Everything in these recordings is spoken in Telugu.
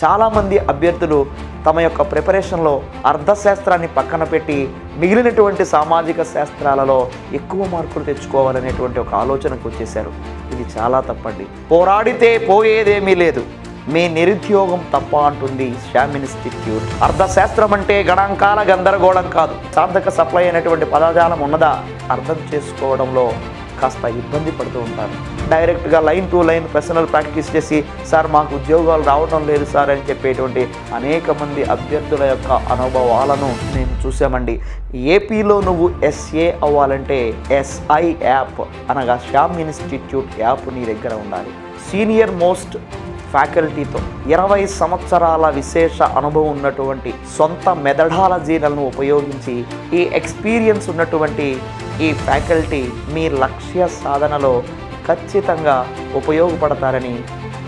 చాలామంది అభ్యర్థులు తమ యొక్క ప్రిపరేషన్లో అర్థశాస్త్రాన్ని పక్కన పెట్టి మిగిలినటువంటి సామాజిక శాస్త్రాలలో ఎక్కువ మార్కులు తెచ్చుకోవాలనేటువంటి ఒక ఆలోచనకు వచ్చేశారు. ఇది చాలా తప్పండి. పోరాడితే పోయేదేమీ లేదు, మీ నిరుద్యోగం తప్ప అంటుంది శ్యామ్ ఇన్స్టిట్యూట్. అర్థశాస్త్రం అంటే గణాంకాల గందరగోళం కాదు. సార్థక సప్లై అయినటువంటి పదజాలం ఉన్నదా అర్థం చేసుకోవడంలో కాస్త ఇబ్బంది పడుతూ ఉంటారు. డైరెక్ట్గా line to line personal practice చేసి సార్ మాకు ఉద్యోగాలు రావడం లేదు సార్ అని చెప్పేటువంటి అనేక మంది అభ్యర్థుల యొక్క అనుభవాలను మేము చూసామండి. ఏపీలో నువ్వు ఎస్ఏ అవ్వాలంటే ఎస్ఐ యాప్ అనగా శ్యామ్ ఇన్స్టిట్యూట్ యాప్ నీ దగ్గర ఉండాలి. సీనియర్ మోస్ట్ ఫ్యాకల్టీతో 20 సంవత్సరాల విశేష అనుభవం ఉన్నటువంటి సొంత మెథడాలజీలను ఉపయోగించి ఈ ఎక్స్పీరియన్స్ ఉన్నటువంటి ఈ ఫ్యాకల్టీ మీ లక్ష్య సాధనలో ఖచ్చితంగా ఉపయోగపడతారని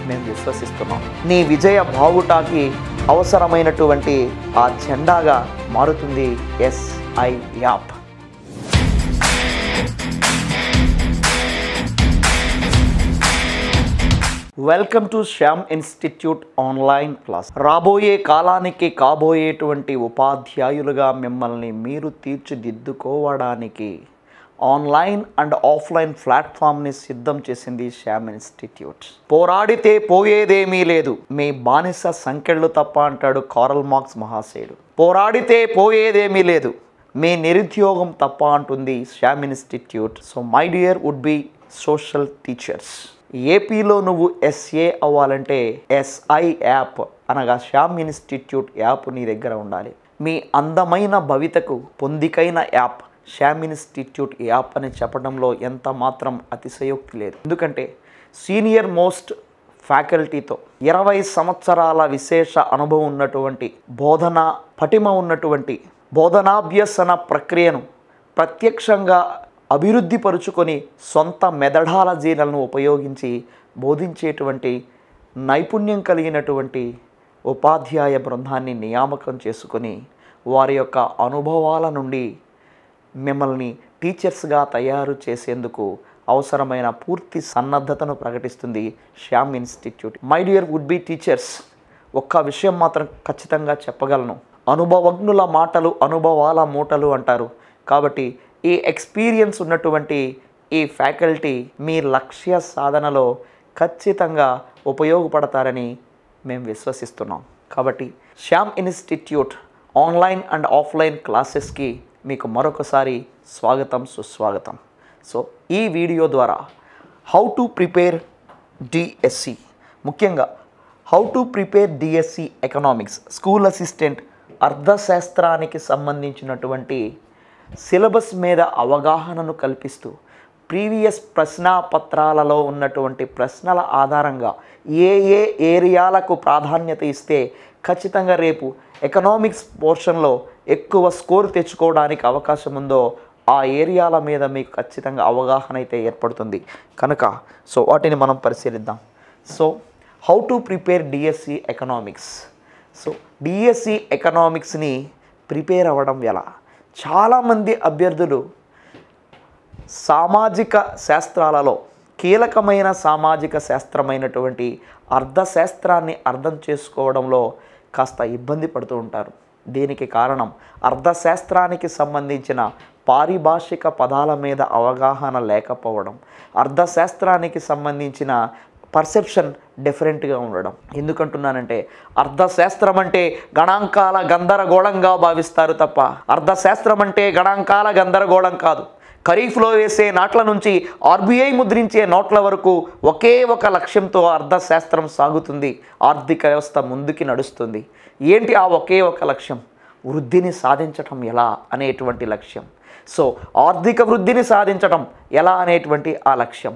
మేము విశ్వసిస్తున్నాం. నీ విజయ బావుటాకి అవసరమైనటువంటి ఆ జెండాగా మారుతుంది SI app. Welcome to Shyam institute online class. రాబోయే కాలానికి కాబోయేటువంటి ఉపాధ్యాయులుగా మిమ్మల్ని మీరు తీర్చిదిద్దుకోవడానికి ఆన్లైన్ అండ్ ఆఫ్లైన్ ప్లాట్ఫామ్ని సిద్ధం చేసింది శ్యామ్ ఇన్స్టిట్యూట్. పోరాడితే పోయేదేమీ లేదు, మీ బానిస సంఖ్యలు తప్ప అంటాడు కారల్ మార్క్స్ మహాశయుడు. పోరాడితే పోయేదేమీ లేదు, మీ నిరుద్యోగం తప్ప అంటుంది Shyam institute. So my dear would be social teachers, ఏపీలో నువ్వు ఎస్ఏ అవ్వాలంటే ఎస్ఐ యాప్ అనగా శ్యామ్ ఇన్స్టిట్యూట్ యాప్ నీ దగ్గర ఉండాలి. మీ అందమైన భవితకు పొందికైన యాప్ శ్యామ్ ఇన్స్టిట్యూట్ యాప్ అని చెప్పడంలో ఎంత మాత్రం అతిశయోక్తి లేదు. ఎందుకంటే సీనియర్ మోస్ట్ ఫ్యాకల్టీతో 20 సంవత్సరాల విశేష అనుభవం ఉన్నటువంటి బోధనా పటిమ ఉన్నటువంటి బోధనాభ్యసన ప్రక్రియను ప్రత్యక్షంగా అభివృద్ధి పరుచుకొని సొంత మెథడాలజీలను ఉపయోగించి బోధించేటువంటి నైపుణ్యం కలిగినటువంటి ఉపాధ్యాయ బృందాన్ని నియామకం చేసుకొని వారి యొక్క అనుభవాల నుండి మిమ్మల్ని టీచర్స్గా తయారు చేసేందుకు అవసరమైన పూర్తి సన్నద్ధతను ప్రకటిస్తుంది Shyam institute. My dear would be teachers, ఒక్క విషయం మాత్రం ఖచ్చితంగా చెప్పగలను. అనుభవజ్ఞుల మాటలు అనుభవాల మూటలు అంటారు. కాబట్టి ఈ ఎక్స్పీరియన్స్ ఉన్నటువంటి ఈ ఫ్యాకల్టీ మీ లక్ష్య సాధనలో ఖచ్చితంగా ఉపయోగపడతారని మేము విశ్వసిస్తున్నాం. కాబట్టి Shyam institute online and offline క్లాసెస్కి మీకు మరొకసారి స్వాగతం సుస్వాగతం. సో ఈ వీడియో ద్వారా హౌ టు ప్రిపేర్ డిఎస్సి, ముఖ్యంగా how to prepare DSC economics school assistant అర్థశాస్త్రానికి సంబంధించినటువంటి సిలబస్ మీద అవగాహనను కల్పిస్తూ ప్రీవియస్ ప్రశ్నాపత్రాలలో ఉన్నటువంటి ప్రశ్నల ఆధారంగా ఏ ఏ ఏరియాలకు ప్రాధాన్యత ఇస్తే ఖచ్చితంగా రేపు ఎకనామిక్స్ పోర్షన్లో ఎక్కువ స్కోర్ తెచ్చుకోవడానికి అవకాశం ఉందో ఆ ఏరియాల మీద మీకు ఖచ్చితంగా అవగాహన అయితే ఏర్పడుతుంది కనుక సో వాటిని మనం పరిశీలిద్దాం. So how to prepare DSC economics. So DSC ఎకనామిక్స్ని ప్రిపేర్ అవ్వడం ఎలా? చాలామంది అభ్యర్థులు సామాజిక శాస్త్రాలలో కీలకమైన సామాజిక శాస్త్రమైనటువంటి అర్థశాస్త్రాన్ని అర్థం చేసుకోవడంలో కాస్త ఇబ్బంది పడుతూ ఉంటారు. దీనికి కారణం అర్థశాస్త్రానికి సంబంధించిన పారిభాషిక పదాల మీద అవగాహన లేకపోవడం, అర్థశాస్త్రానికి సంబంధించిన పర్సెప్షన్ డిఫరెంట్గా ఉండడం. ఎందుకంటున్నానంటే అర్థశాస్త్రం అంటే గణాంకాల గందరగోళంగా భావిస్తారు తప్ప అర్థశాస్త్రం అంటే గణాంకాల గందరగోళం కాదు. ఖరీఫ్లో వేసే నాట్ల నుంచి ఆర్బీఐ ముద్రించే నోట్ల వరకు ఒకే ఒక లక్ష్యంతో అర్థశాస్త్రం సాగుతుంది. ఆర్థిక వ్యవస్థ ముందుకి నడుస్తుంది. ఏంటి ఆ ఒకే ఒక లక్ష్యం? వృద్ధిని సాధించటం ఎలా అనేటువంటి లక్ష్యం. సో ఆర్థిక వృద్ధిని సాధించటం ఎలా అనేటువంటి ఆ లక్ష్యం,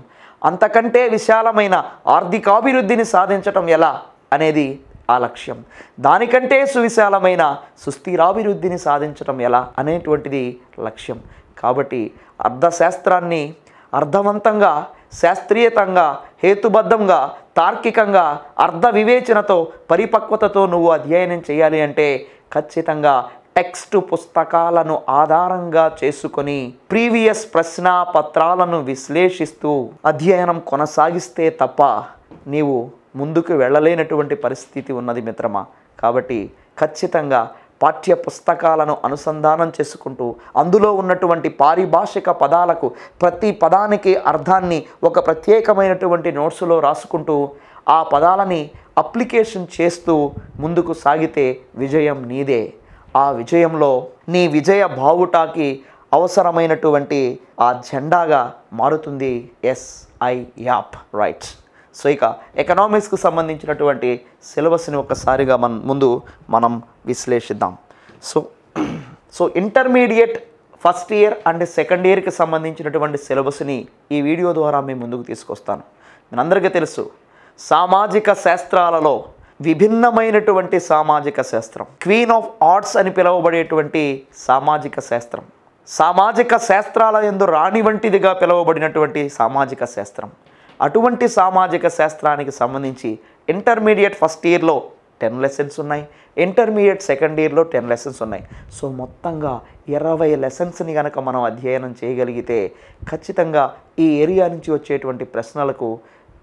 అంతకంటే విశాలమైన ఆర్థికాభివృద్ధిని సాధించటం ఎలా అనేది ఆ లక్ష్యం, దానికంటే సువిశాలమైన సుస్థిరాభివృద్ధిని సాధించటం ఎలా అనేటువంటిది లక్ష్యం. కాబట్టి అర్థశాస్త్రాన్ని అర్థవంతంగా, శాస్త్రీయతంగా, హేతుబద్ధంగా, తార్కికంగా, అర్థ వివేచనతో, పరిపక్వతతో నువ్వు అధ్యయనం చేయాలి అంటే ఖచ్చితంగా టెక్స్ట్ పుస్తకాలను ఆధారంగా చేసుకొని ప్రీవియస్ ప్రశ్నాపత్రాలను విశ్లేషిస్తూ అధ్యయనం కొనసాగిస్తే తప్ప నీవు ముందుకు వెళ్ళలేనటువంటి పరిస్థితి ఉన్నది మిత్రమా. కాబట్టి ఖచ్చితంగా పాఠ్య పుస్తకాలను అనుసంధానం చేసుకుంటూ అందులో ఉన్నటువంటి పారిభాషిక పదాలకు ప్రతి పదానికి అర్థాన్ని ఒక ప్రత్యేకమైనటువంటి నోట్స్లో రాసుకుంటూ ఆ పదాలని అప్లికేషన్ చేస్తూ ముందుకు సాగితే విజయం నీదే. ఆ విజయంలో నీ విజయ బావుటాకి అవసరమైనటువంటి ఆ జెండాగా మారుతుంది SI యాప్. రైట్. సో ఇక ఎకనామిక్స్కు సంబంధించినటువంటి సిలబస్ని ఒక్కసారిగా మనం విశ్లేషిద్దాం. So intermediate first year and second ఇయర్కి సంబంధించినటువంటి సిలబస్ని ఈ వీడియో ద్వారా మేము ముందుకు తీసుకొస్తాను. మనందరికీ తెలుసు, సామాజిక శాస్త్రాలలో విభిన్నమైనటువంటి సామాజిక శాస్త్రం, క్వీన్ ఆఫ్ ఆర్ట్స్ అని పిలువబడేటువంటి సామాజిక శాస్త్రం, సామాజిక శాస్త్రాల యందు రాణి వంటిదిగా పిలువబడినటువంటి సామాజిక శాస్త్రం. అటువంటి సామాజిక శాస్త్రానికి సంబంధించి ఇంటర్మీడియట్ ఫస్ట్ ఇయర్లో 10 లెసన్స్ ఉన్నాయి, ఇంటర్మీడియట్ సెకండ్ ఇయర్లో 10 లెసన్స్ ఉన్నాయి. సో మొత్తంగా 20 లెసన్స్ని కనుక మనం అధ్యయనం చేయగలిగితే ఖచ్చితంగా ఈ ఏరియా నుంచి వచ్చేటువంటి ప్రశ్నలకు,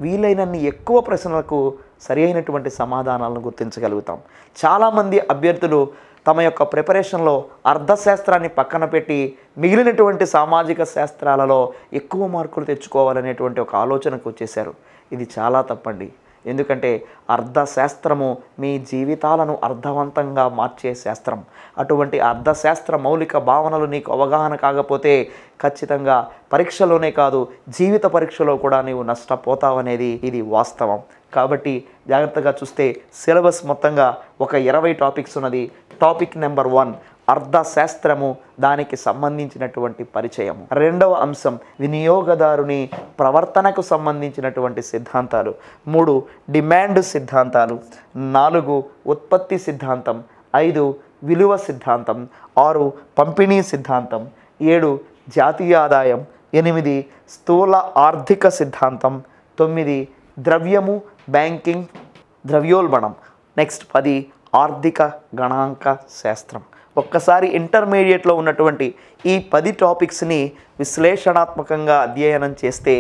వీలైనన్ని ఎక్కువ ప్రశ్నలకు సరి అయినటువంటి సమాధానాలను గుర్తించగలుగుతాం. చాలామంది అభ్యర్థులు తమ యొక్క ప్రిపరేషన్లో అర్థశాస్త్రాన్ని పక్కన పెట్టి మిగిలినటువంటి సామాజిక శాస్త్రాలలో ఎక్కువ మార్కులు తెచ్చుకోవాలనేటువంటి ఒక ఆలోచనకు వచ్చేశారు. ఇది చాలా తప్పండి. ఎందుకంటే అర్థశాస్త్రము మీ జీవితాలను అర్థవంతంగా మార్చే శాస్త్రం. అటువంటి అర్థశాస్త్ర మౌలిక భావనలు నీకు అవగాహన కాకపోతే ఖచ్చితంగా పరీక్షలోనే కాదు, జీవిత పరీక్షలో కూడా నీవు నష్టపోతావనేది ఇది వాస్తవం. కాబట్టి జాగ్రత్తగా చూస్తే సిలబస్ మొత్తంగా ఒక 20 టాపిక్స్ ఉన్నది. టాపిక్ నెంబర్ 1 అర్థశాస్త్రము, దానికి సంబంధించినటువంటి పరిచయం. రెండవ అంశం వినియోగదారుని ప్రవర్తనకు సంబంధించినటువంటి సిద్ధాంతాలు. 3 డిమాండ్ సిద్ధాంతాలు. 4 ఉత్పత్తి సిద్ధాంతం. 5 విలువ సిద్ధాంతం. 6 పంపిణీ సిద్ధాంతం. 7 జాతీయ ఆదాయం. 8 స్థూల ఆర్థిక సిద్ధాంతం. 9 ద్రవ్యము, బ్యాంకింగ్, ద్రవ్యోల్బణం. నెక్స్ట్ 10 ఆర్థిక గణాంక శాస్త్రం. ఒక్కసారి ఇంటర్మీడియట్లో ఉన్నటువంటి ఈ 10 టాపిక్స్ని విశ్లేషణాత్మకంగా అధ్యయనం చేస్తే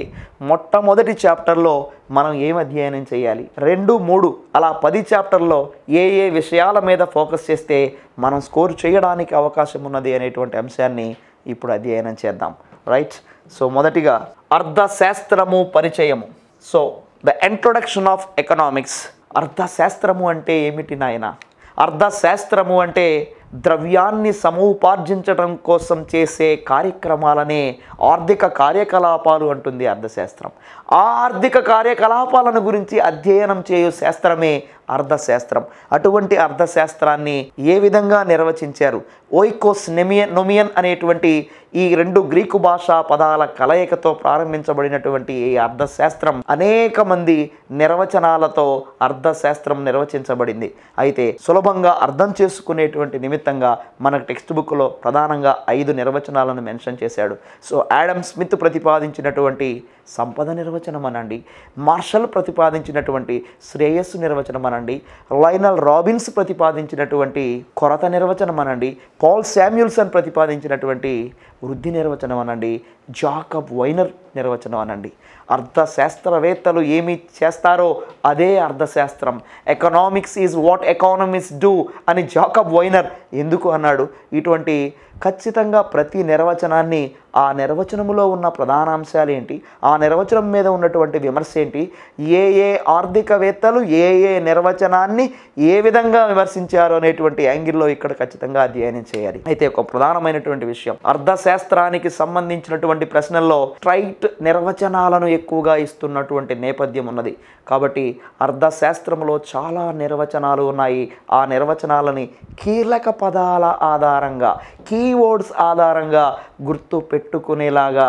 మొట్టమొదటి చాప్టర్లో మనం ఏం అధ్యయనం చేయాలి, 2, 3 అలా 10 చాప్టర్లో ఏ విషయాల మీద ఫోకస్ చేస్తే మనం స్కోర్ చేయడానికి అవకాశం ఉన్నది అనేటువంటి అంశాన్ని ఇప్పుడు అధ్యయనం చేద్దాం. రైట్. సో మొదటిగా అర్థశాస్త్రము పరిచయము. So the introduction of economics. అర్థశాస్త్రము అంటే ఏమిటి నాయన? అర్థశాస్త్రము అంటే ద్రవ్యాన్ని సముపార్జించడం కోసం చేసే కార్యక్రమాలనే ఆర్థిక కార్యకలాపాలు అంటుంది అర్థశాస్త్రం. ఆ ఆర్థిక కార్యకలాపాలను గురించి అధ్యయనం చేయు శాస్త్రమే అర్థశాస్త్రం. అటువంటి అర్థశాస్త్రాన్ని ఏ విధంగా నిర్వచించారు? ఓయికోస్ నొమియన్ అనేటువంటి ఈ 2 గ్రీకు భాషా పదాల కలయికతో ప్రారంభించబడినటువంటి ఈ అర్థశాస్త్రం అనేక మంది నిర్వచనాలతో అర్థశాస్త్రం నిర్వచించబడింది. అయితే సులభంగా అర్థం చేసుకునేటువంటి నిమిత్తంగా మన టెక్స్ట్ బుక్లో ప్రధానంగా 5 నిర్వచనాలను మెన్షన్ చేశాడు. సో ఆడమ్ స్మిత్ ప్రతిపాదించినటువంటి సంపద నిర్వచనం అనండి, మార్షల్ ప్రతిపాదించినటువంటి శ్రేయస్సు నిర్వచనం అనండి, లైనల్ రాబిన్స్ ప్రతిపాదించినటువంటి కొరత నిర్వచనం అనండి, పాల్ శామ్యూల్సన్ ప్రతిపాదించినటువంటి వృద్ధి నిర్వచనం అనండి, జాకబ్ వైనర్ నిర్వచనం అనండి. అర్థశాస్త్రవేత్తలు ఏమి చేస్తారో అదే అర్థశాస్త్రం. Economics is what economist do అని జాకబ్ వైనర్ ఎందుకు అన్నాడు? ఇటువంటి ఖచ్చితంగా ప్రతి నిర్వచనాన్ని, ఆ నిర్వచనములో ఉన్న ప్రధాన అంశాలు ఏంటి, ఆ నిర్వచనం మీద ఉన్నటువంటి విమర్శ ఏంటి, ఏ ఆర్థికవేత్తలు ఏ నిర్వచనాన్ని ఏ విధంగా విమర్శించారు అనేటువంటి యాంగిల్లో ఇక్కడ ఖచ్చితంగా అధ్యయనం చేయాలి. అయితే ఒక ప్రధానమైనటువంటి విషయం, అర్థశాస్త్రానికి సంబంధించినటువంటి ప్రశ్నల్లో స్ట్రైట్ నిర్వచనాలను ఎక్కువగా ఇస్తున్నటువంటి నేపథ్యం ఉన్నది. కాబట్టి అర్థశాస్త్రంలో చాలా నిర్వచనాలు ఉన్నాయి. ఆ నిర్వచనాలని కీలక పదాల ఆధారంగా, కీవర్డ్స్ ఆధారంగా గుర్తు పెట్టుకునేలాగా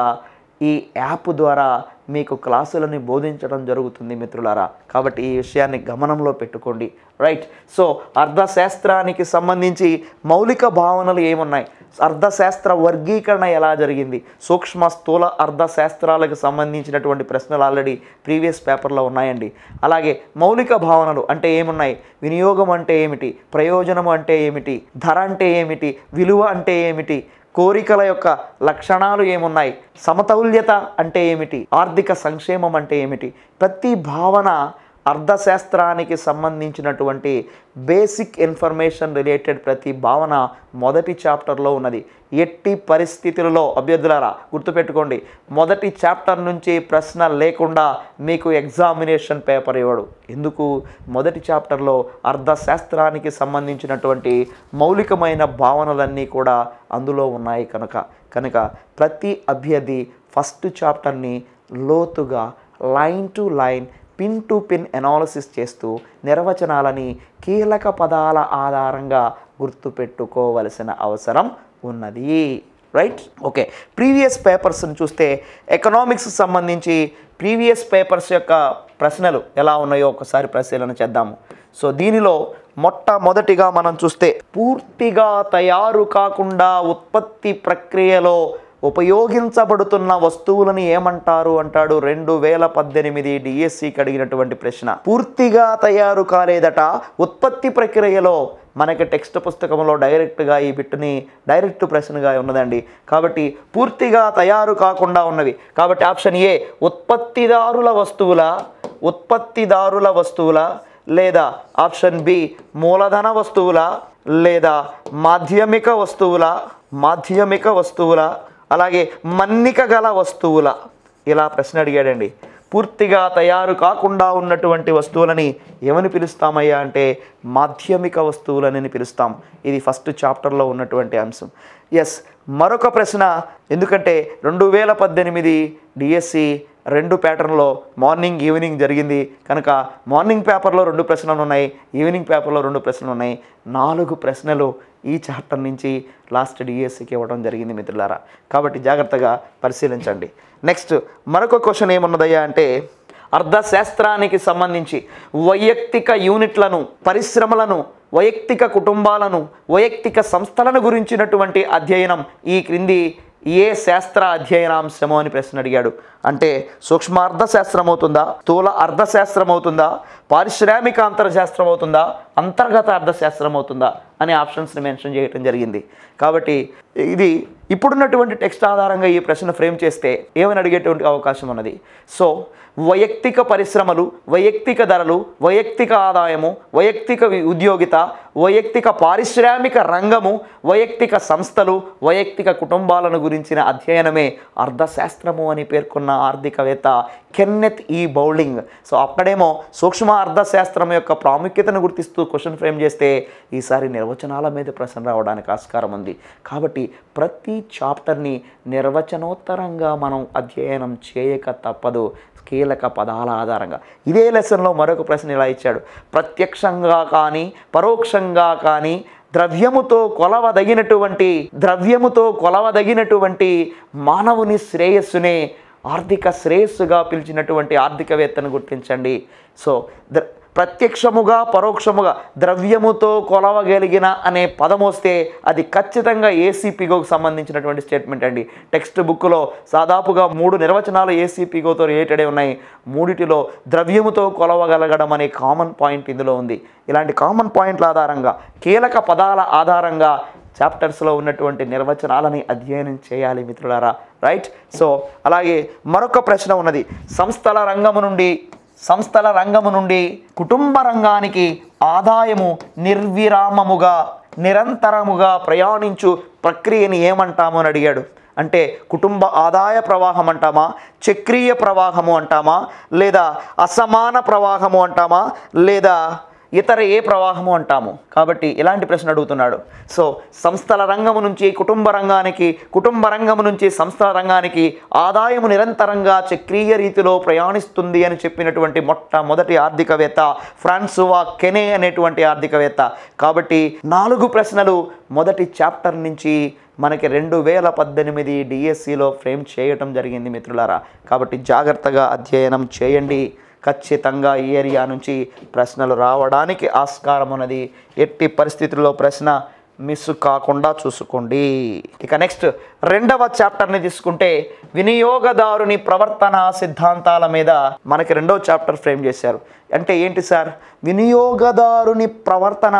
ఈ యాప్ ద్వారా మీకు క్లాసులని బోధించడం జరుగుతుంది మిత్రులారా. కాబట్టి ఈ విషయాన్ని గమనంలో పెట్టుకోండి. రైట్. సో అర్థశాస్త్రానికి సంబంధించి మౌలిక భావనలు ఏమున్నాయి, అర్థశాస్త్ర వర్గీకరణ ఎలా జరిగింది, సూక్ష్మ స్థూల అర్థశాస్త్రాలకు సంబంధించినటువంటి ప్రశ్నలు ఆల్రెడీ ప్రీవియస్ పేపర్లో ఉన్నాయండి. అలాగే మౌలిక భావనలు అంటే ఏమున్నాయి, వినియోగం అంటే ఏమిటి, ప్రయోజనం అంటే ఏమిటి, ధర అంటే ఏమిటి, విలువ అంటే ఏమిటి, కోరికల యొక్క లక్షణాలు ఏమున్నాయి, సమతౌల్యత అంటే ఏమిటి, ఆర్థిక సంక్షేమం అంటే ఏమిటి, ప్రతి భావన అర్థశాస్త్రానికి సంబంధించినటువంటి బేసిక్ ఇన్ఫర్మేషన్ రిలేటెడ్ ప్రతి భావన మొదటి చాప్టర్లో ఉన్నది. ఎట్టి పరిస్థితులలో అభ్యర్థులారా గుర్తుపెట్టుకోండి, మొదటి చాప్టర్ నుంచి ప్రశ్న లేకుండా మీకు ఎగ్జామినేషన్ పేపర్ ఇవ్వడు. ఎందుకు? మొదటి చాప్టర్లో అర్థశాస్త్రానికి సంబంధించినటువంటి మౌలికమైన భావనలన్నీ కూడా అందులో ఉన్నాయి కనుక ప్రతి అభ్యర్థి ఫస్ట్ చాప్టర్ని లోతుగా line to line pin to pin analysis చేస్తూ నిర్వచనాలని కీలక పదాల ఆధారంగా గుర్తుపెట్టుకోవలసిన అవసరం ఉన్నది. రైట్? ఓకే, ప్రీవియస్ పేపర్స్ని చూస్తే ఎకనామిక్స్ సంబంధించి ప్రీవియస్ పేపర్స్ యొక్క ప్రశ్నలు ఎలా ఉన్నాయో ఒకసారి పరిశీలన చేద్దాము. సో దీనిలో మొట్టమొదటిగా మనం చూస్తే పూర్తిగా తయారు కాకుండా ఉత్పత్తి ప్రక్రియలో ఉపయోగించబడుతున్న వస్తువులను ఏమంటారు అంటాడు. 2018 డిఎస్సికి అడిగినటువంటి ప్రశ్న. పూర్తిగా తయారు కాలేదట, ఉత్పత్తి ప్రక్రియలో. మనకి టెక్స్ట్ పుస్తకంలో డైరెక్ట్గా ఈ బిట్టుని డైరెక్ట్ ప్రశ్నగా ఉన్నదండి. కాబట్టి పూర్తిగా తయారు కాకుండా ఉన్నవి. కాబట్టి ఆప్షన్ ఏ ఉత్పత్తిదారుల వస్తువుల లేదా ఆప్షన్ బి మూలధన వస్తువుల లేదా మాధ్యమిక వస్తువుల అలాగే మన్నిక గల వస్తువుల. ఇలా ప్రశ్న అడిగాడండి. పూర్తిగా తయారు కాకుండా ఉన్నటువంటి వస్తువులని ఏమని పిలుస్తామయ్యా అంటే మాధ్యమిక వస్తువులని పిలుస్తాం. ఇది ఫస్ట్ చాప్టర్లో ఉన్నటువంటి అంశం. ఎస్, మరొక ప్రశ్న. ఎందుకంటే 2018 డిఎస్సి 2 ప్యాటర్న్లో మార్నింగ్ ఈవినింగ్ జరిగింది కనుక మార్నింగ్ పేపర్లో 2 ప్రశ్నలు ఉన్నాయి, ఈవినింగ్ పేపర్లో 2 ప్రశ్నలు ఉన్నాయి. 4 ప్రశ్నలు ఈ చాప్టర్ నుంచి లాస్ట్ డిఎస్సికి ఇవ్వడం జరిగింది మిత్రులారా. కాబట్టి జాగ్రత్తగా పరిశీలించండి. నెక్స్ట్ మరొక క్వశ్చన్ ఏమున్నదయ్యా అంటే అర్థశాస్త్రానికి సంబంధించి వైయక్తిక యూనిట్లను, పరిశ్రమలను, వైయక్తిక కుటుంబాలను, వైయక్తిక సంస్థలను గురించినటువంటి అధ్యయనం ఈ క్రింది ఏ శాస్త్ర అధ్యయనాంశమో అని ప్రశ్న అడిగాడు. అంటే సూక్ష్మ అర్థశాస్త్రం అవుతుందా, స్థూల అర్థశాస్త్రం అవుతుందా, పారిశ్రామిక అంతర్శాస్త్రం అవుతుందా, అంతర్గత అర్థశాస్త్రం అవుతుందా అనే ఆప్షన్స్ని మెన్షన్ చేయడం జరిగింది. కాబట్టి ఇది ఇప్పుడున్నటువంటి టెక్స్ట్ ఆధారంగా ఈ ప్రశ్న ఫ్రేమ్ చేస్తే ఏమని అడిగేటువంటి అవకాశం ఉన్నది. సో వైయక్తిక పరిశ్రమలు, వైయక్తిక ధరలు, వైయక్తిక ఆదాయము, వైయక్తిక ఉద్యోగిత, వైయక్తిక పారిశ్రామిక రంగము, వైయక్తిక సంస్థలు, వైయక్తిక కుటుంబాలను గురించిన అధ్యయనమే అర్థశాస్త్రము అని పేర్కొన్న ఆర్థికవేత్త కెన్నెత్ ఈ బౌలింగ్. సో అక్కడేమో సూక్ష్మ అర్థశాస్త్రం యొక్క ప్రాముఖ్యతను గుర్తిస్తూ క్వశ్చన్ ఫ్రేమ్ చేస్తే ఈసారి నిర్వచనాల మీద ప్రశ్న రావడానికి ఆస్కారం ఉంది. కాబట్టి ప్రతి చాప్టర్ని నిర్వచనోత్తరంగా మనం అధ్యయనం చేయక తప్పదు కీలక పదాల ఆధారంగా. ఇదే లెసన్లో మరొక ప్రశ్న ఇలా ఇచ్చాడు. ప్రత్యక్షంగా కానీ పరోక్షంగా కానీ ద్రవ్యముతో కొలవదగినటువంటి మానవుని శ్రేయస్సునే ఆర్థిక శ్రేయస్సుగా పిలిచినటువంటి ఆర్థికవేత్తను గుర్తించండి. సో ప్రత్యక్షముగా పరోక్షముగా ద్రవ్యముతో కొలవగలిగిన అనే పదం వస్తే అది ఖచ్చితంగా ఏసీపీగోకు సంబంధించినటువంటి స్టేట్మెంట్ అండి. టెక్స్ట్ బుక్లో దాదాపుగా 3 నిర్వచనాలు ఏసీపీగోతో రిలేటెడ్ ఉన్నాయి. 3టిలో ద్రవ్యముతో కొలవగలగడం అనే కామన్ పాయింట్ ఇందులో ఉంది. ఇలాంటి కామన్ పాయింట్ల ఆధారంగా కీలక పదాల ఆధారంగా చాప్టర్స్లో ఉన్నటువంటి నిర్వచనాలని అధ్యయనం చేయాలి మిత్రులారా. రైట్? సో అలాగే మరొక ప్రశ్న ఉన్నది. సంస్థల రంగము నుండి కుటుంబ రంగానికి ఆదాయము నిరంతరముగా ప్రయాణించు ప్రక్రియని ఏమంటాము అని అడిగాడు. అంటే కుటుంబ ఆదాయ ప్రవాహం అంటామా, చక్రీయ ప్రవాహము అంటామా, లేదా అసమాన ప్రవాహము అంటామా, లేదా ఇతర ఏ ప్రవాహము అంటాము. కాబట్టి ఇలాంటి ప్రశ్న అడుగుతున్నాడు. సో సంస్థల రంగము నుంచి కుటుంబ రంగానికి, కుటుంబ రంగము నుంచి సంస్థల రంగానికి ఆదాయము నిరంతరంగా చక్రీయ రీతిలో ప్రయాణిస్తుంది అని చెప్పినటువంటి మొట్టమొదటి ఆర్థికవేత్త ఫ్రాన్సువా కెనే అనేటువంటి ఆర్థికవేత్త. కాబట్టి 4 ప్రశ్నలు మొదటి చాప్టర్ నుంచి మనకి 2018 డిఎస్సిలో ఫ్రేమ్ చేయటం జరిగింది మిత్రులారా. కాబట్టి జాగ్రత్తగా అధ్యయనం చేయండి. ఖచ్చితంగా ఈ ఏరియా నుంచి ప్రశ్నలు రావడానికి ఆస్కారం ఉన్నది. ఎట్టి పరిస్థితుల్లో ప్రశ్న మిస్ కాకుండా చూసుకోండి. ఇక నెక్స్ట్ రెండవ చాప్టర్ని తీసుకుంటే వినియోగదారుని ప్రవర్తన సిద్ధాంతాల మీద మనకి రెండవ చాప్టర్ ఫ్రేమ్ చేశారు. అంటే ఏంటి సార్? వినియోగదారుని ప్రవర్తన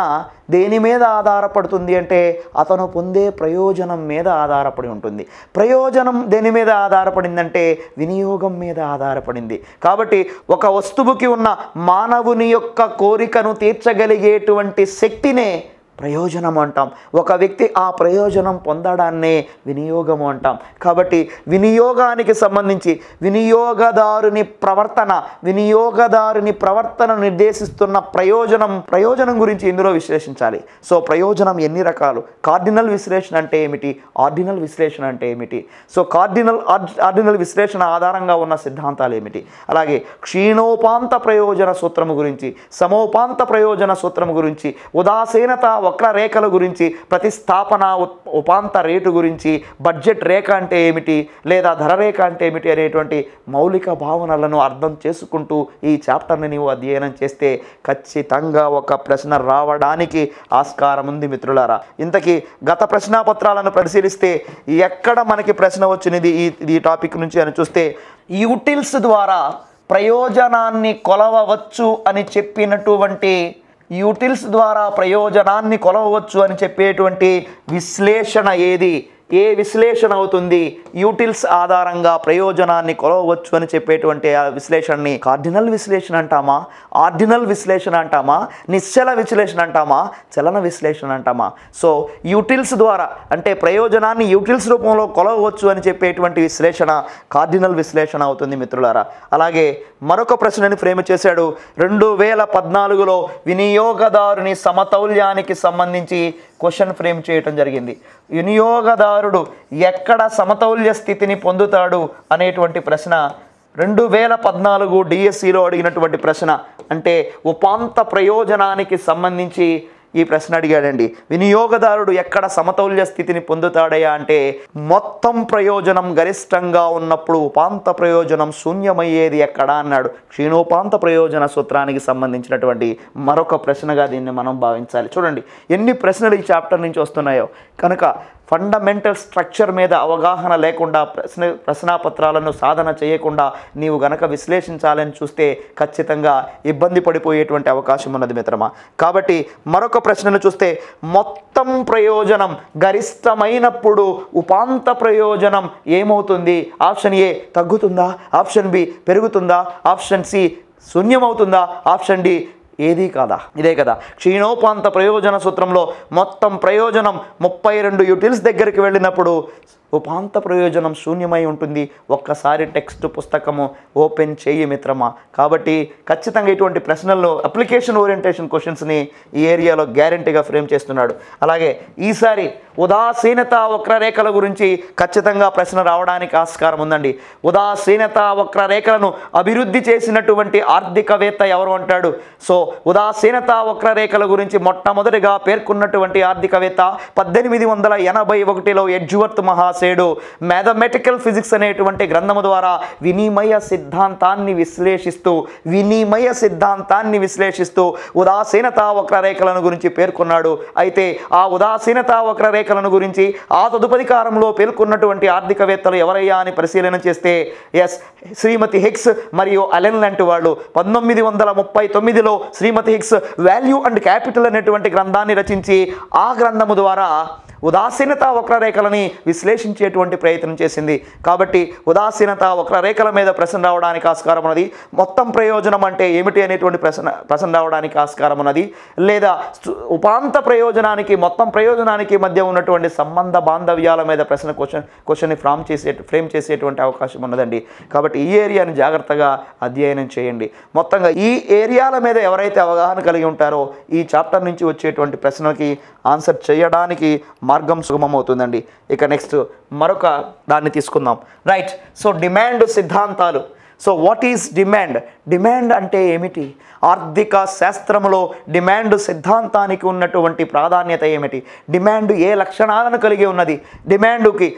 దేని మీద ఆధారపడుతుంది అంటే అతను పొందే ప్రయోజనం మీద ఆధారపడి ఉంటుంది. ప్రయోజనం దేని మీద ఆధారపడిందంటే వినియోగం మీద ఆధారపడింది. కాబట్టి ఒక వస్తువుకి ఉన్న మానవుని యొక్క కోరికను తీర్చగలిగేటువంటి శక్తినే ప్రయోజనం అంటాం. ఒక వ్యక్తి ఆ ప్రయోజనం పొందడాన్నే వినియోగము అంటాం. కాబట్టి వినియోగానికి సంబంధించి వినియోగదారుని ప్రవర్తన నిర్దేశిస్తున్న ప్రయోజనం గురించి ఇందులో విశ్లేషించాలి. సో ప్రయోజనం ఎన్ని రకాలు? కార్డినల్ విశ్లేషణ అంటే ఏమిటి? ఆర్డినల్ విశ్లేషణ అంటే ఏమిటి? సో ఆర్డినల్ విశ్లేషణ ఆధారంగా ఉన్న సిద్ధాంతాలు ఏమిటి? అలాగే క్షీణోపాంత ప్రయోజన సూత్రము గురించి, సమోపాంత ప్రయోజన సూత్రము గురించి, ఉదాసీనత వక్రరేఖల గురించి, ప్రతిస్థాపన ఉపాంత రేటు గురించి, బడ్జెట్ రేఖ అంటే ఏమిటి లేదా ధర రేఖ అంటే ఏమిటి అనేటువంటి మౌలిక భావనలను అర్థం చేసుకుంటూ ఈ చాప్టర్ని నీవు అధ్యయనం చేస్తే ఖచ్చితంగా ఒక ప్రశ్న రావడానికి ఆస్కారం ఉంది మిత్రులారా. ఇంతకీ గత ప్రశ్నాపత్రాలను పరిశీలిస్తే ఎక్కడ మనకి ప్రశ్న వచ్చినది ఈ టాపిక్ నుంచి అని చూస్తే యూటిల్స్ ద్వారా ప్రయోజనాన్ని కొలవవచ్చు అని చెప్పినటువంటి చెప్పేటువంటి విశ్లేషణ ఏది? ఏ విశ్లేషణ అవుతుంది? యూటిల్స్ ఆధారంగా ప్రయోజనాన్ని కొలవవచ్చు అని చెప్పేటువంటి ఆ విశ్లేషణని కార్డినల్ విశ్లేషణ అంటామా, ఆర్డినల్ విశ్లేషణ అంటామా, నిశ్చల విశ్లేషణ అంటామా, చలన విశ్లేషణ అంటామా? సో యూటిల్స్ ద్వారా అంటే ప్రయోజనాన్ని యూటిల్స్ రూపంలో కొలవవచ్చు అని చెప్పేటువంటి విశ్లేషణ కార్డినల్ విశ్లేషణ అవుతుంది మిత్రులారా. అలాగే మరొక ప్రశ్నని ఫ్రేమ్ చేశాడు. 2014లో వినియోగదారుని సమతౌల్యానికి సంబంధించి క్వశ్చన్ ఫ్రేమ్ చేయటం జరిగింది. వినియోగదారుడు ఎక్కడ సమతౌల్య స్థితిని పొందుతాడు అనేటువంటి ప్రశ్న 2014 డిఎస్సిలో అడిగినటువంటి ప్రశ్న. అంటే ఉపాంత ప్రయోజనానికి సంబంధించి ఈ ప్రశ్న అడిగాడండి. వినియోగదారుడు ఎక్కడ సమతౌల్య స్థితిని పొందుతాడయా అంటే మొత్తం ప్రయోజనం గరిష్టంగా ఉన్నప్పుడు ఉపాంత ప్రయోజనం శూన్యమయ్యేది ఎక్కడ అన్నాడు. క్షీణోపాంత ప్రయోజన సూత్రానికి సంబంధించినటువంటి మరొక ప్రశ్నగా దీన్ని మనం భావించాలి. చూడండి ఎన్ని ప్రశ్నలు ఈ చాప్టర్ నుంచి వస్తున్నాయో. కనుక ఫండమెంటల్ స్ట్రక్చర్ మీద అవగాహన లేకుండా ప్రశ్నాపత్రాలను సాధన చేయకుండా నీవు గనక విశ్లేషించాలని చూస్తే ఖచ్చితంగా ఇబ్బంది పడిపోయేటువంటి అవకాశం ఉన్నది మిత్రమా. కాబట్టి మరొక ప్రశ్నను చూస్తే మొత్తం ప్రయోజనం గరిష్టమైనప్పుడు ఉపాంత ప్రయోజనం ఏమవుతుంది? ఆప్షన్ ఏ తగ్గుతుందా, ఆప్షన్ బి పెరుగుతుందా, ఆప్షన్ సి శూన్యమవుతుందా, ఆప్షన్ డి ఏది కాదా? ఇదే కదా క్షీణోపాంత ప్రయోజన సూత్రంలో మొత్తం ప్రయోజనం 32 యూటిల్స్ దగ్గరికి వెళ్ళినప్పుడు ఉపాంత ప్రయోజనం శూన్యమై ఉంటుంది. ఒక్కసారి టెక్స్ట్ పుస్తకము ఓపెన్ చేయి మిత్రమా. కాబట్టి ఖచ్చితంగా ఇటువంటి ప్రశ్నల్లో అప్లికేషన్ ఓరియంటేషన్ క్వశ్చన్స్ని ఈ ఏరియాలో గ్యారెంటీగా ఫ్రేమ్ చేస్తున్నాడు. అలాగే ఈసారి ఉదాసీనత వక్రరేఖల గురించి ఖచ్చితంగా ప్రశ్న రావడానికి ఆస్కారం ఉందండి. ఉదాసీనత వక్రరేఖలను అభివృద్ధి చేసినటువంటి ఆర్థికవేత్త ఎవరు అంటాడు. సో ఉదాసీనత వక్రరేఖల గురించి మొట్టమొదటిగా పేర్కొన్నటువంటి ఆర్థికవేత్త 1881లో ఎడ్జ్వర్త్ మహాసేడు మ్యాథమెటికల్ ఫిజిక్స్ అనేటువంటి గ్రంథము ద్వారా వినిమయ సిద్ధాంతాన్ని విశ్లేషిస్తూ ఉదాసీనత వక్రరేఖలను గురించి పేర్కొన్నాడు. అయితే ఆ ఉదాసీనత వక్రరేఖలను గురించి ఆ తదుపరి కాలంలో పేర్కొన్నటువంటి ఆర్థికవేత్తలు ఎవరయ్యా అని పరిశీలన చేస్తే శ్రీమతి హిగ్స్ మరియు అలెన్ లాంటి వాళ్ళు 1939లో శ్రీమతి హిగ్స్ వాల్యూ అండ్ క్యాపిటల్ అనేటువంటి గ్రంథాన్ని రచించి ఆ గ్రంథము ద్వారా ఉదాసీనత వక్రరేఖలని విశ్లేషించేటువంటి ప్రయత్నం చేసింది. కాబట్టి ఉదాసీనత వక్రరేఖల మీద ప్రశ్న రావడానికి ఆస్కారం ఉన్నది. మొత్తం ప్రయోజనం అంటే ఏమిటి అనేటువంటి ప్రశ్న రావడానికి ఆస్కారం ఉన్నది. లేదా ఉపాంత ప్రయోజనానికి మొత్తం ప్రయోజనానికి మధ్య ఉన్నటువంటి సంబంధ బాంధవ్యాల మీద క్వశ్చన్ని ఫ్రేమ్ చేసేటువంటి అవకాశం ఉన్నదండి. కాబట్టి ఈ ఏరియాని జాగ్రత్తగా అధ్యయనం చేయండి. మొత్తంగా ఈ ఏరియాల మీద ఎవరైతే అవగాహన కలిగి ఉంటారో ఈ చాప్టర్ నుంచి వచ్చేటువంటి ప్రశ్నకి ఆన్సర్ చేయడానికి మార్గం సుగమమవుతుందండి. ఇక నెక్స్ట్ మరొక దాన్ని తీసుకుందాం. రైట్. సో డిమాండ్ సిద్ధాంతాలు. So what is demand? Demand అంటే ఏమిటి? ఆర్థిక శాస్త్రంలో డిమాండ్ సిద్ధాంతానికి ఉన్నటువంటి ప్రాధాన్యత ఏమిటి? డిమాండ్ ఏ లక్షణాలను కలిగి ఉన్నది? డిమాండ్కి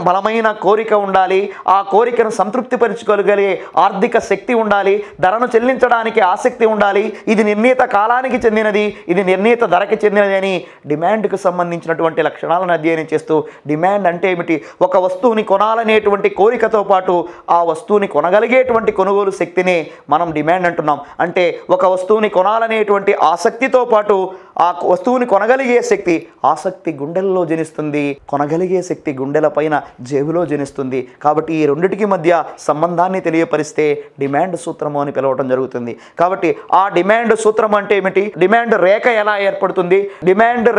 బలమైన కోరిక ఉండాలి, ఆ కోరికను సంతృప్తిపరచుకోగలిగే ఆర్థిక శక్తి ఉండాలి, ధరను చెల్లించడానికి ఆసక్తి ఉండాలి, ఇది నిర్ణీత కాలానికి చెందినది, ఇది నిర్ణీత ధరకి చెందినది అని డిమాండ్కు సంబంధించినటువంటి లక్షణాలను అధ్యయనం చేస్తూ డిమాండ్ అంటే ఏమిటి, ఒక వస్తువుని కొనాలనేటువంటి కోరికతో పాటు ఆ వస్తువుని కొనగలిగేటువంటి కొనుగోలు శక్తిని మనం డిమాండ్ అంటున్నాం. అంటే ఒక వస్తువుని కొనాలనేటువంటి ఆసక్తితో పాటు ఆ వస్తువుని కొనగలిగే శక్తి, ఆసక్తి గుండెల్లో జనిస్తుంది, కొనగలిగే శక్తి గుండెల పైన జేబులో జనిస్తుంది. కాబట్టి ఈ రెండిటికి మధ్య సంబంధాన్ని తెలియపరిస్తే డిమాండ్ సూత్రము అని పిలవడం జరుగుతుంది. కాబట్టి ఆ డిమాండ్ సూత్రం అంటే ఏమిటి, డిమాండ్ రేఖ ఎలా ఏర్పడుతుంది, డిమాండ్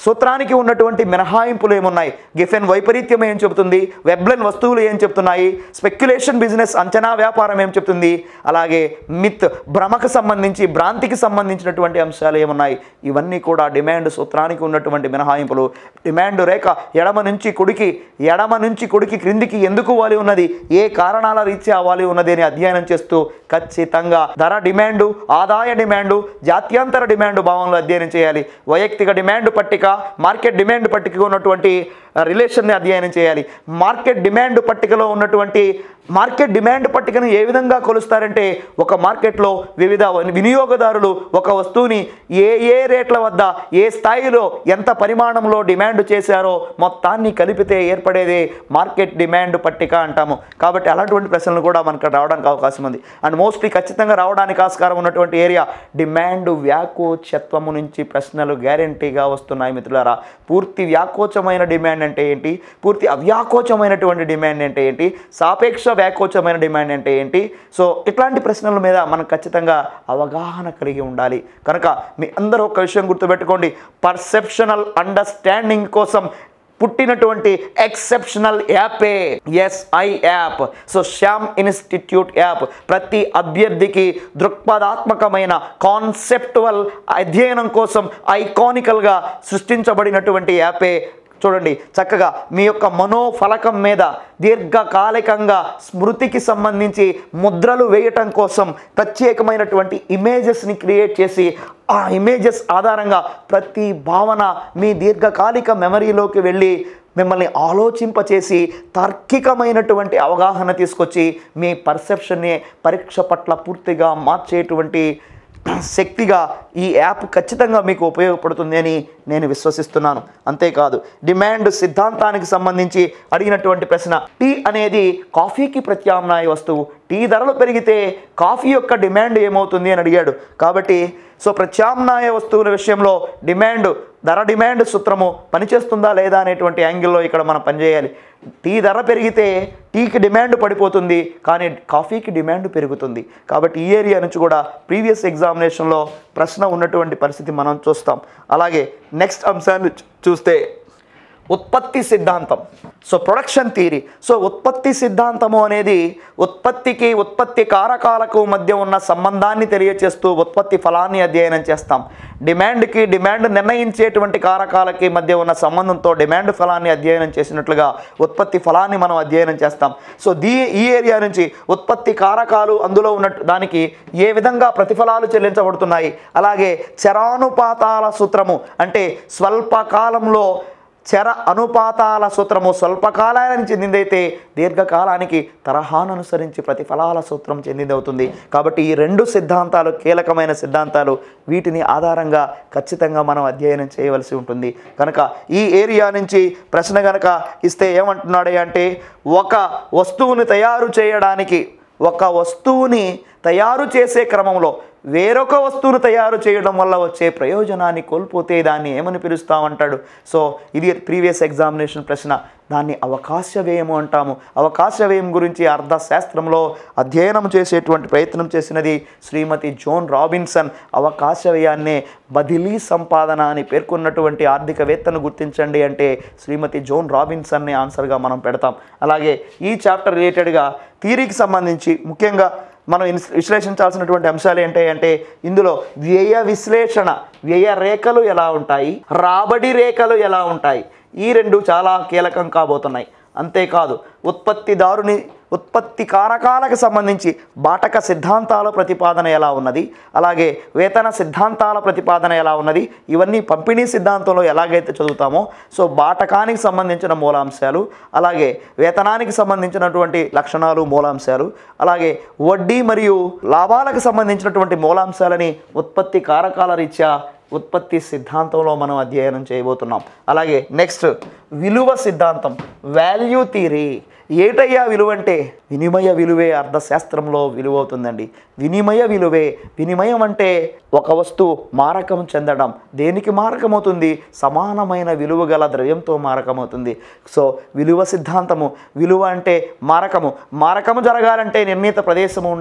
సూత్రానికి ఉన్నటువంటి మినహాయింపులు ఏమున్నాయి, గిఫెన్ వైపరీత్యం ఏం చెబుతుంది, వెబ్లెన్ వస్తువులు ఏం చెప్తున్నాయి, స్పెక్యులేషన్ బిజినెస్ అంచనా వ్యాపారం ఏం చెప్తుంది, అలాగే మిత్ భ్రమకు సంబంధించి భ్రాంతికి సంబంధించినటువంటి అంశాలు ఏమున్నాయి, ఇవన్నీ కూడా డిమాండ్ సూత్రానికి ఉన్నటువంటి మినహాయింపులు. డిమాండ్ రేఖ ఎడమ నుంచి కుడికి క్రిందికి ఎందుకు వాలి ఉన్నది, ఏ కారణాల రీత్యా వాలి ఉన్నది అని అధ్యయనం చేస్తూ ఖచ్చితంగా ధర డిమాండు, ఆదాయ డిమాండు, జాత్యాంతర డిమాండు భావంలో అధ్యయనం చేయాలి. వైయక్తిక డిమాండ్ పట్టిక, మార్కెట్ డిమాండ్ పట్టిక ఉన్నటువంటి రిలేషన్ని అధ్యయనం చేయాలి. మార్కెట్ డిమాండ్ పట్టికలో ఉన్నటువంటి మార్కెట్ డిమాండ్ పట్టికను ఏ విధంగా కొలుస్తారంటే, ఒక మార్కెట్లో వివిధ వినియోగదారులు ఒక వస్తువుని ఏ రేట్ల వద్ద ఏ స్థాయిలో ఎంత పరిమాణంలో డిమాండ్ చేశారో మొత్తాన్ని కలిపితే ఏర్పడేది మార్కెట్ డిమాండ్ పట్టిక అంటాము. కాబట్టి అలాంటి ప్రశ్నలు కూడా మనకు రావడానికి అవకాశం ఉంది. అండ్ మోస్ట్లీ ఖచ్చితంగా రావడానికి ఆస్కారం ఉన్నటువంటి ఏరియా డిమాండ్ వ్యాకోచత్వము నుంచి ప్రశ్నలు గ్యారంటీగా వస్తున్నాయి మిత్రులారా. పూర్తి వ్యాకోచమైన డిమాండ్ అంటే ఏంటి, పూర్తి అవ్యాకోచమైనటువంటి డిమాండ్ అంటే ఏంటి, సాపేక్ష వ్యాకోచమైన డిమాండ్ అంటే ఏంటి, సో ఇట్లాంటి ప్రశ్నల మీద మనం ఖచ్చితంగా అవగాహన కలిగి ఉండాలి. కనుక మీ అందరూ ఒక విషయం గుర్తుపెట్టుకోండి, పర్సెప్షనల్ అండర్స్టాండింగ్ కోసం పుట్టినటువంటి ఎక్సెప్షనల్ యాపే SI app. So Shyam institute app ప్రతి అభ్యర్థికి దృక్పథాత్మకమైన కాన్సెప్టువల్ అధ్యయనం కోసం ఐకానికల్గా సృష్టించబడినటువంటి యాపే. చూడండి, చక్కగా మీ యొక్క మనోఫలకం మీద దీర్ఘకాలికంగా స్మృతికి సంబంధించి ముద్రలు వేయటం కోసం ప్రత్యేకమైనటువంటి ఇమేజెస్ని క్రియేట్ చేసి ఆ ఇమేజెస్ ఆధారంగా ప్రతి భావన మీ దీర్ఘకాలిక మెమరీలోకి వెళ్ళి మిమ్మల్ని ఆలోచింపచేసి తార్కికమైనటువంటి అవగాహన తీసుకొచ్చి మీ పర్సెప్షన్ని పరీక్ష పట్ల పూర్తిగా మార్చేటువంటి శక్తిగా ఈ యాప్ ఖచ్చితంగా మీకు ఉపయోగపడుతుంది అని నేను విశ్వసిస్తున్నాను. అంతేకాదు, డిమాండ్ సిద్ధాంతానికి సంబంధించి అడిగినటువంటి ప్రశ్న, టీ అనేది కాఫీకి ప్రత్యామ్నాయ వస్తువు, టీ ధరలు పెరిగితే కాఫీ యొక్క డిమాండ్ ఏమవుతుంది అని అడిగాడు. కాబట్టి సో ప్రత్యామ్నాయ వస్తువుల విషయంలో డిమాండ్ సూత్రము పనిచేస్తుందా లేదా అనేటువంటి యాంగిల్లో ఇక్కడ మనం పనిచేయాలి. టీ ధర పెరిగితే టీకి డిమాండ్ పడిపోతుంది, కానీ కాఫీకి డిమాండ్ పెరుగుతుంది. కాబట్టి ఈ ఏరియా నుంచి కూడా ప్రీవియస్ ఎగ్జామినేషన్లో ప్రశ్న ఉన్నటువంటి పరిస్థితి మనం చూస్తాం. అలాగే నెక్స్ట్ అంశాన్ని చూస్తే ఉత్పత్తి సిద్ధాంతం. So production theory. సో ఉత్పత్తి సిద్ధాంతము అనేది ఉత్పత్తి కారకాలకు మధ్య ఉన్న సంబంధాన్ని తెలియచేస్తూ ఉత్పత్తి ఫలాన్ని అధ్యయనం చేస్తాం. డిమాండ్ నిర్ణయించేటువంటి కారకాలకి మధ్య ఉన్న సంబంధంతో డిమాండ్ ఫలాన్ని అధ్యయనం చేసినట్లుగా ఉత్పత్తి ఫలాన్ని మనం అధ్యయనం చేస్తాం. సో ఈ ఏరియా నుంచి ఉత్పత్తి కారకాలు, అందులో ఉన్న దానికి ఏ విధంగా ప్రతిఫలాలు చెల్లించబడుతున్నాయి, అలాగే చరానుపాతాల సూత్రము అంటే స్వల్పకాలంలో చర అనుపాతాల సూత్రము స్వల్పకాలానికి చెందిందైతే దీర్ఘకాలానికి తరహాను అనుసరించి ప్రతిఫలాల సూత్రం చెందిందవుతుంది. కాబట్టి ఈ రెండు సిద్ధాంతాలు కీలకమైన సిద్ధాంతాలు, వీటిని ఆధారంగా ఖచ్చితంగా మనం అధ్యయనం చేయవలసి ఉంటుంది. కనుక ఈ ఏరియా నుంచి ప్రశ్న కనుక ఇస్తే ఏమంటున్నాడు అంటే, ఒక వస్తువుని తయారు చేసే క్రమంలో వేరొక వస్తువును తయారు చేయడం వల్ల వచ్చే ప్రయోజనాన్ని కోల్పోతే దాన్ని ఏమని పిలుస్తామంటాడు. సో ఇది ప్రీవియస్ ఎగ్జామినేషన్ ప్రశ్న. దాన్ని అవకాశ వ్యయము అంటాము. అవకాశ వ్యయం గురించి అర్థశాస్త్రంలో అధ్యయనం చేసేటువంటి ప్రయత్నం చేసినది శ్రీమతి జోన్ రాబిన్సన్. అవకాశ వ్యయాన్నే బదిలీ సంపాదన అని పేర్కొన్నటువంటి ఆర్థికవేత్తను గుర్తించండి అంటే శ్రీమతి జోన్ రాబిన్సన్ని ఆన్సర్గా మనం పెడతాం. అలాగే ఈ చాప్టర్ రిలేటెడ్గా థియరీకి సంబంధించి ముఖ్యంగా మనం విశ్లేషించాల్సినటువంటి అంశాలు ఏంటంటే, ఇందులో వ్యయ విశ్లేషణ, వ్యయ రేఖలు ఎలా ఉంటాయి, రాబడి రేఖలు ఎలా ఉంటాయి, ఈ రెండు చాలా కీలకం కాబోతున్నాయి. అంతేకాదు ఉత్పత్తి కారకాలకు సంబంధించి బాటక సిద్ధాంతాల ప్రతిపాదన ఎలా ఉన్నది, అలాగే వేతన సిద్ధాంతాల ప్రతిపాదన ఎలా ఉన్నది, ఇవన్నీ పంపిణీ సిద్ధాంతంలో ఎలాగైతే చదువుతామో సో బాటకానికి సంబంధించిన మూలాంశాలు, అలాగే వేతనానికి సంబంధించినటువంటి లక్షణాలు మూలాంశాలు, అలాగే వడ్డీ మరియు లాభాలకు సంబంధించినటువంటి మూలాంశాలని ఉత్పత్తి కారకాల రీత్యా ఉత్పత్తి సిద్ధాంతంలో మనం అధ్యయనం చేయబోతున్నాం. అలాగే నెక్స్ట్ విలువ సిద్ధాంతం, వాల్యూ థియరీ. ఏటయ్యా విలువ అంటే వినిమయ విలువే అర్థశాస్త్రంలో విలువ అవుతుందండి. వినిమయ విలువే. వినిమయం అంటే ఒక వస్తువు మారకం చెందడం. దేనికి మారకమవుతుంది? సమానమైన విలువ గల ద్రవ్యంతో మారకమవుతుంది. సో విలువ సిద్ధాంతము, విలువ అంటే మారకము జరగాలంటే నిర్ణీత ప్రదేశము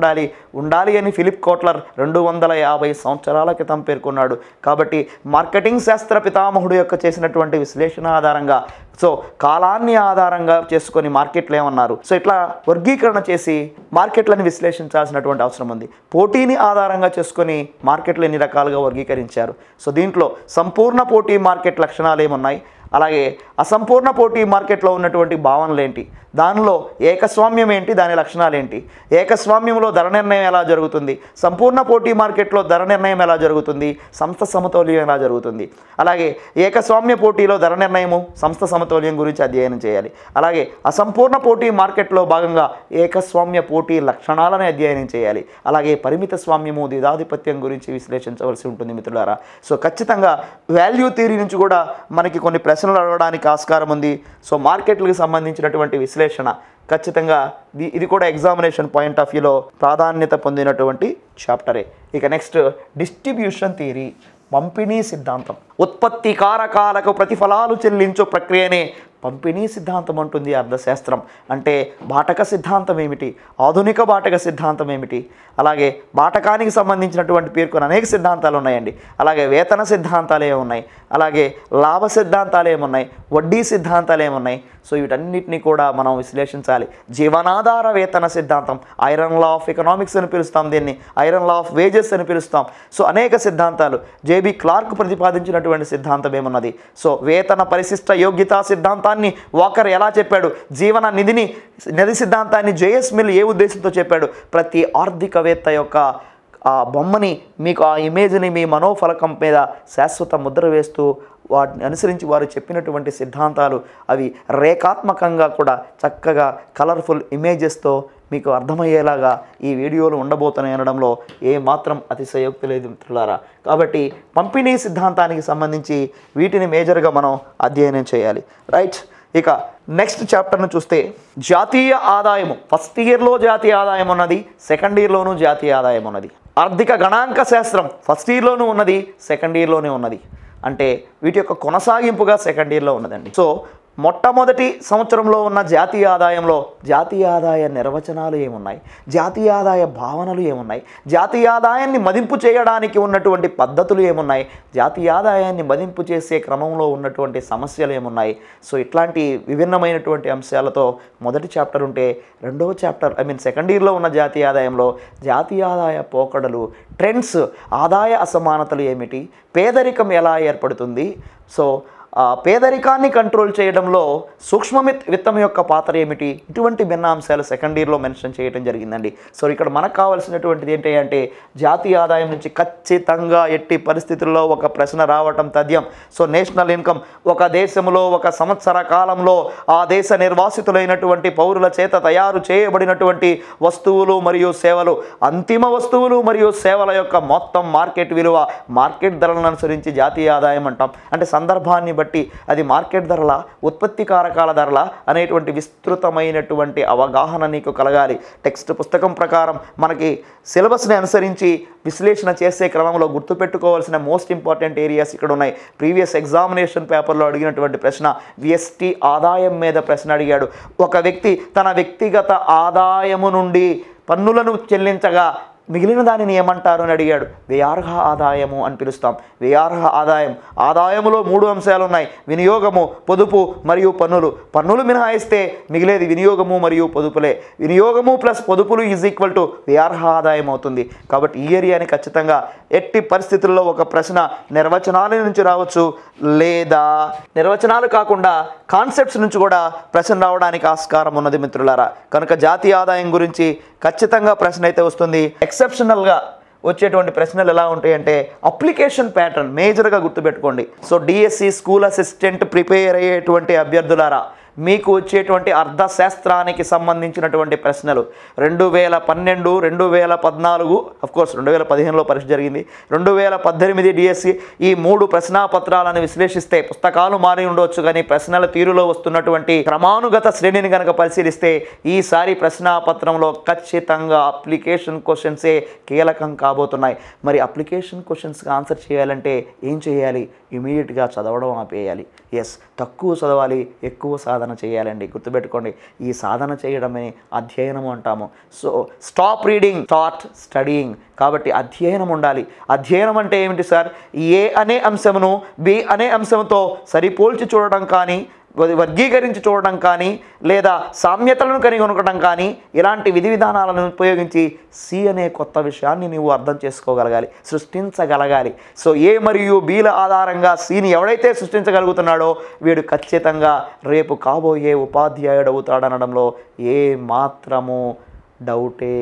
ఉండాలి అని ఫిలిప్ కోట్లర్ 250 సంవత్సరాల క్రితం పేర్కొన్నాడు. కాబట్టి మార్కెటింగ్ శాస్త్ర పితామహుడు యొక్క చేసినటువంటి విశ్లేషణ ఆధారంగా సో కాలాన్ని ఆధారంగా చేసుకొని మార్కెట్లు ఏమన్నారు, సో ఇట్లా వర్గీకరణ చేసి మార్కెట్లను విశ్లేషించాల్సినటువంటి అవసరం ఉంది. పోటీని ఆధారంగా చేసుకొని మార్కెట్లు ఎన్ని రకాలుగా వర్గీకరించారు. సో దీంట్లో సంపూర్ణ పోటీ మార్కెట్ లక్షణాలు ఏమున్నాయి, అలాగే అసంపూర్ణ పోటీ మార్కెట్లో ఉన్నటువంటి భావనలు ఏంటి, దానిలో ఏకస్వామ్యం ఏంటి, దాని లక్షణాలు ఏంటి, ఏకస్వామ్యంలో ధర నిర్ణయం ఎలా జరుగుతుంది, సంపూర్ణ పోటీ మార్కెట్లో ధర నిర్ణయం ఎలా జరుగుతుంది, సంస్థ సమతౌల్యం ఎలా జరుగుతుంది, అలాగే ఏకస్వామ్య పోటీలో ధర నిర్ణయము సంస్థ సమతౌల్యం గురించి అధ్యయనం చేయాలి. అలాగే అసంపూర్ణ పోటీ మార్కెట్లో భాగంగా ఏకస్వామ్య పోటీ లక్షణాలను అధ్యయనం చేయాలి. అలాగే పరిమిత స్వామ్యము ద్విధాధిపత్యం గురించి విశ్లేషించవలసి ఉంటుంది మిత్రులారా. సో ఖచ్చితంగా వాల్యూ థియరీ నుంచి కూడా మనకి కొన్ని ప్రశ్నలు అడగడానికి ఆస్కారం ఉంది. సో మార్కెట్లకు సంబంధించినటువంటి విశ్లేషణ ఖచ్చితంగా ఇది కూడా ఎగ్జామినేషన్ పాయింట్ ఆఫ్ వ్యూలో ప్రాధాన్యత పొందినటువంటి చాప్టరే. ఇక నెక్స్ట్ డిస్ట్రిబ్యూషన్ థియరీ, పంపిణీ సిద్ధాంతం. ఉత్పత్తి కారకాలకు ప్రతిఫలాలు చెల్లించు ప్రక్రియనే పంపిణీ సిద్ధాంతం అంటుంది అర్థశాస్త్రం. అంటే బాటక సిద్ధాంతం ఏమిటి, ఆధునిక బాటక సిద్ధాంతం ఏమిటి, అలాగే బాటకానికి సంబంధించినటువంటి పేర్కొన్న అనేక సిద్ధాంతాలు ఉన్నాయండి. అలాగే వేతన సిద్ధాంతాలు ఏమున్నాయి, అలాగే లాభ సిద్ధాంతాలు ఏమున్నాయి, వడ్డీ సిద్ధాంతాలు ఏమున్నాయి. సో వీటన్నిటిని కూడా మనం విశ్లేషించాలి. జీవనాధార వేతన సిద్ధాంతం, ఐరన్ లా ఆఫ్ ఎకనామిక్స్ అని పిలుస్తాం, దీన్ని ఐరన్ లా ఆఫ్ వేజెస్ అని పిలుస్తాం. సో అనేక సిద్ధాంతాలు. జేబీ క్లార్క్ ప్రతిపాదించినటువంటి సిద్ధాంతం ఏమున్నది, సో వేతన పరిశిష్ట యోగ్యతా సిద్ధాంతాన్ని వాకర్ ఎలా చెప్పాడు, జీవన నిధి సిద్ధాంతాన్ని జేఎస్ మిల్ ఏ ఉద్దేశంతో చెప్పాడు. ప్రతి ఆర్థికవేత్త యొక్క ఆ బొమ్మని మీకు ఆ ఇమేజ్ని మీ మనోఫలకం మీద శాశ్వత ముద్ర వేస్తూ వాటిని అనుసరించి వారు చెప్పినటువంటి సిద్ధాంతాలు అవి రేఖాత్మకంగా కూడా చక్కగా కలర్ఫుల్ ఇమేజెస్తో మీకు అర్థమయ్యేలాగా ఈ వీడియోలు ఉండబోతున్నాయి అనడంలో ఏమాత్రం అతిశయోక్తి లేదు మిత్రులారా. కాబట్టి పంపిణీ సిద్ధాంతానికి సంబంధించి వీటిని మేజర్గా మనం అధ్యయనం చేయాలి. రైట్. ఇక నెక్స్ట్ చాప్టర్ను చూస్తే జాతీయ ఆదాయము. ఫస్ట్ ఇయర్లో జాతీయ ఆదాయం ఉన్నది, సెకండ్ ఇయర్లోనూ జాతీయ ఆదాయం ఉన్నది. ఆర్థిక గణాంక శాస్త్రం ఫస్ట్ ఇయర్లోనూ ఉన్నది, సెకండ్ ఇయర్లోనే ఉన్నది. అంటే వీటి యొక్క కొనసాగింపుగా సెకండ్ ఇయర్లో ఉన్నదండి. సో మొట్టమొదటి సంవత్సరంలో ఉన్న జాతీయ ఆదాయంలో జాతీయ ఆదాయ నిర్వచనాలు ఏమున్నాయి, జాతీయ ఆదాయ భావనలు ఏమున్నాయి, జాతీయ ఆదాయాన్ని మదింపు చేయడానికి ఉన్నటువంటి పద్ధతులు ఏమున్నాయి, జాతీయ ఆదాయాన్ని మదింపు చేసే క్రమంలో ఉన్నటువంటి సమస్యలు ఏమున్నాయి. సో ఇట్లాంటి విభిన్నమైనటువంటి అంశాలతో మొదటి చాప్టర్ ఉంటే రెండవ చాప్టర్ సెకండ్ ఇయర్లో ఉన్న జాతీయ ఆదాయంలో జాతీయ ఆదాయ పోకడలు, ట్రెండ్స్, ఆదాయ అసమానతలు ఏమిటి, పేదరికం ఎలా ఏర్పడుతుంది, సో పేదరికాన్ని కంట్రోల్ చేయడంలో సూక్ష్మ విత్తం యొక్క పాత్ర ఏమిటి, ఇటువంటి భిన్న అంశాలు సెకండ్ ఇయర్లో మెన్షన్ చేయడం జరిగిందండి. సో ఇక్కడ మనకు కావాల్సినటువంటిది ఏంటి అంటే జాతీయ ఆదాయం నుంచి ఖచ్చితంగా ఎట్టి పరిస్థితుల్లో ఒక ప్రశ్న రావటం తథ్యం. సో నేషనల్ ఇన్కమ్, ఒక దేశంలో ఒక సంవత్సర కాలంలో ఆ దేశ నిర్వాసితులైనటువంటి పౌరుల చేత తయారు చేయబడినటువంటి వస్తువులు మరియు సేవలు, అంతిమ వస్తువులు మరియు సేవల యొక్క మొత్తం మార్కెట్ విలువ, మార్కెట్ ధరలను అనుసరించి జాతీయ ఆదాయం అంటాం. అంటే సందర్భాన్ని బట్టి అది మార్కెట్ ధరల, ఉత్పత్తి కారకాల ధరల అనేటువంటి విస్తృతమైనటువంటి అవగాహన నీకు కలగాలి. టెక్స్ట్ పుస్తకం ప్రకారం మనకి సిలబస్ని అనుసరించి విశ్లేషణ చేసే క్రమంలో గుర్తుపెట్టుకోవాల్సిన మోస్ట్ ఇంపార్టెంట్ ఏరియాస్ ఇక్కడ ఉన్నాయి. ప్రీవియస్ ఎగ్జామినేషన్ పేపర్లో అడిగినటువంటి ప్రశ్న విఎస్టీ ఆదాయం మీద ప్రశ్న అడిగాడు. ఒక వ్యక్తి తన వ్యక్తిగత ఆదాయము నుండి పన్నులను చెల్లించగా మిగిలిన దానిని ఏమంటారు అని అడిగాడు. వ్యయార్హ ఆదాయము అని పిలుస్తాం. వ్యయార్హ ఆదాయం, ఆదాయములో 3 అంశాలు ఉన్నాయి: వినియోగము, పొదుపు మరియు పన్నులు. పన్నులు మినహాయిస్తే మిగిలేది వినియోగము మరియు పొదుపులే. వినియోగము ప్లస్ పొదుపులు ఈజ్ ఈక్వల్ టు వ్యయార్హ ఆదాయం అవుతుంది. కాబట్టి ఈ ఏరియాని ఖచ్చితంగా ఎట్టి పరిస్థితుల్లో ఒక ప్రశ్న నిర్వచనాల నుంచి రావచ్చు, లేదా నిర్వచనాలు కాకుండా కాన్సెప్ట్స్ నుంచి కూడా ప్రశ్న రావడానికి ఆస్కారం ఉన్నది మిత్రులారా. కనుక జాతీయ ఆదాయం గురించి ఖచ్చితంగా ప్రశ్న అయితే వస్తుంది. ఎక్సెప్షనల్గా వచ్చేటువంటి ప్రశ్నలు ఎలా ఉంటాయంటే అప్లికేషన్ ప్యాటర్న్ మేజర్గా గుర్తుపెట్టుకోండి. So DSC school assistant prepare అయ్యేటువంటి అభ్యర్థులారా, మీకు వచ్చేటువంటి అర్థశాస్త్రానికి సంబంధించినటువంటి ప్రశ్నలు 2012, 2014, అఫ్కోర్స్ 2015లో పరీక్ష జరిగింది, 2018 డిఎస్సి, ఈ 3 ప్రశ్నాపత్రాలను విశ్లేషిస్తే పుస్తకాలు మారి ఉండవచ్చు కానీ ప్రశ్నల తీరులో వస్తున్నటువంటి క్రమానుగత శ్రేణిని కనుక పరిశీలిస్తే ఈసారి ప్రశ్నాపత్రంలో ఖచ్చితంగా అప్లికేషన్ క్వశ్చన్సే కీలకం కాబోతున్నాయి. మరి అప్లికేషన్ క్వశ్చన్స్కి ఆన్సర్ చేయాలంటే ఏం చేయాలి? ఇమీడియట్గా చదవడం ఆపేయాలి. ఎస్, తక్కువ చదవాలి, ఎక్కువ సాధన చేయాలండి. గుర్తుపెట్టుకోండి, ఈ సాధన చేయడమే అధ్యయనం అంటాము. So stop reading, start studying. కాబట్టి అధ్యయనం ఉండాలి. అధ్యయనం అంటే ఏమిటి సార్? ఏ అనే అంశమును బి అనే అంశంతో సరిపోల్చి చూడడం కానీ, వర్గీకరించి చూడడం కానీ, లేదా సామ్యతలను కనుగొనడం కానీ, ఇలాంటి విధి విధానాలను ఉపయోగించి సి అనే కొత్త విషయాన్ని నీవు అర్థం చేసుకోగలగాలి, సృష్టించగలగాలి. సో ఏ మరియు బీల ఆధారంగా సిని ఎవడైతే సృష్టించగలుగుతున్నాడో వీడు ఖచ్చితంగా రేపు కాబోయే ఉపాధ్యాయుడు అవుతాడనడంలో ఏ మాత్రము డౌటే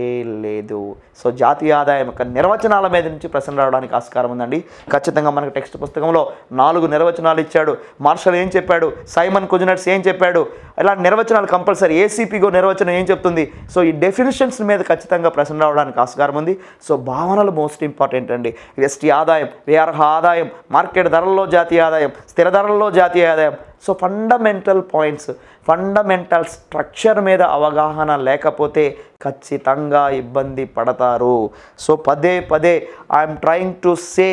లేదు. సో జాతీయ ఆదాయం యొక్క నిర్వచనాల మీద నుంచి ప్రశ్న రావడానికి ఆస్కారం ఉందండి. ఖచ్చితంగా మనకు టెక్స్ట్ పుస్తకంలో 4 నిర్వచనాలు ఇచ్చాడు. మార్షల్ ఏం చెప్పాడు, సైమన్ కుజినట్స్ ఏం చెప్పాడు, ఇలాంటి నిర్వచనాలు కంపల్సరీ. ఏసీపీగో నిర్వచనం ఏం చెప్తుంది. సో ఈ డెఫినిషన్స్ మీద ఖచ్చితంగా ప్రశ్న రావడానికి ఆస్కారం ఉంది. సో భావనలు మోస్ట్ ఇంపార్టెంట్ అండి. ఎస్టీ ఆదాయం, వ్యయార్హ ఆదాయం, మార్కెట్ ధరల్లో జాతీయ ఆదాయం, స్థిర ధరల్లో జాతీయ ఆదాయం. So fundamental points, fundamental structure మీద అవగాహన లేకపోతే ఖచ్చితంగా ఇబ్బంది పడతారు. సో పదే పదే I'm trying to say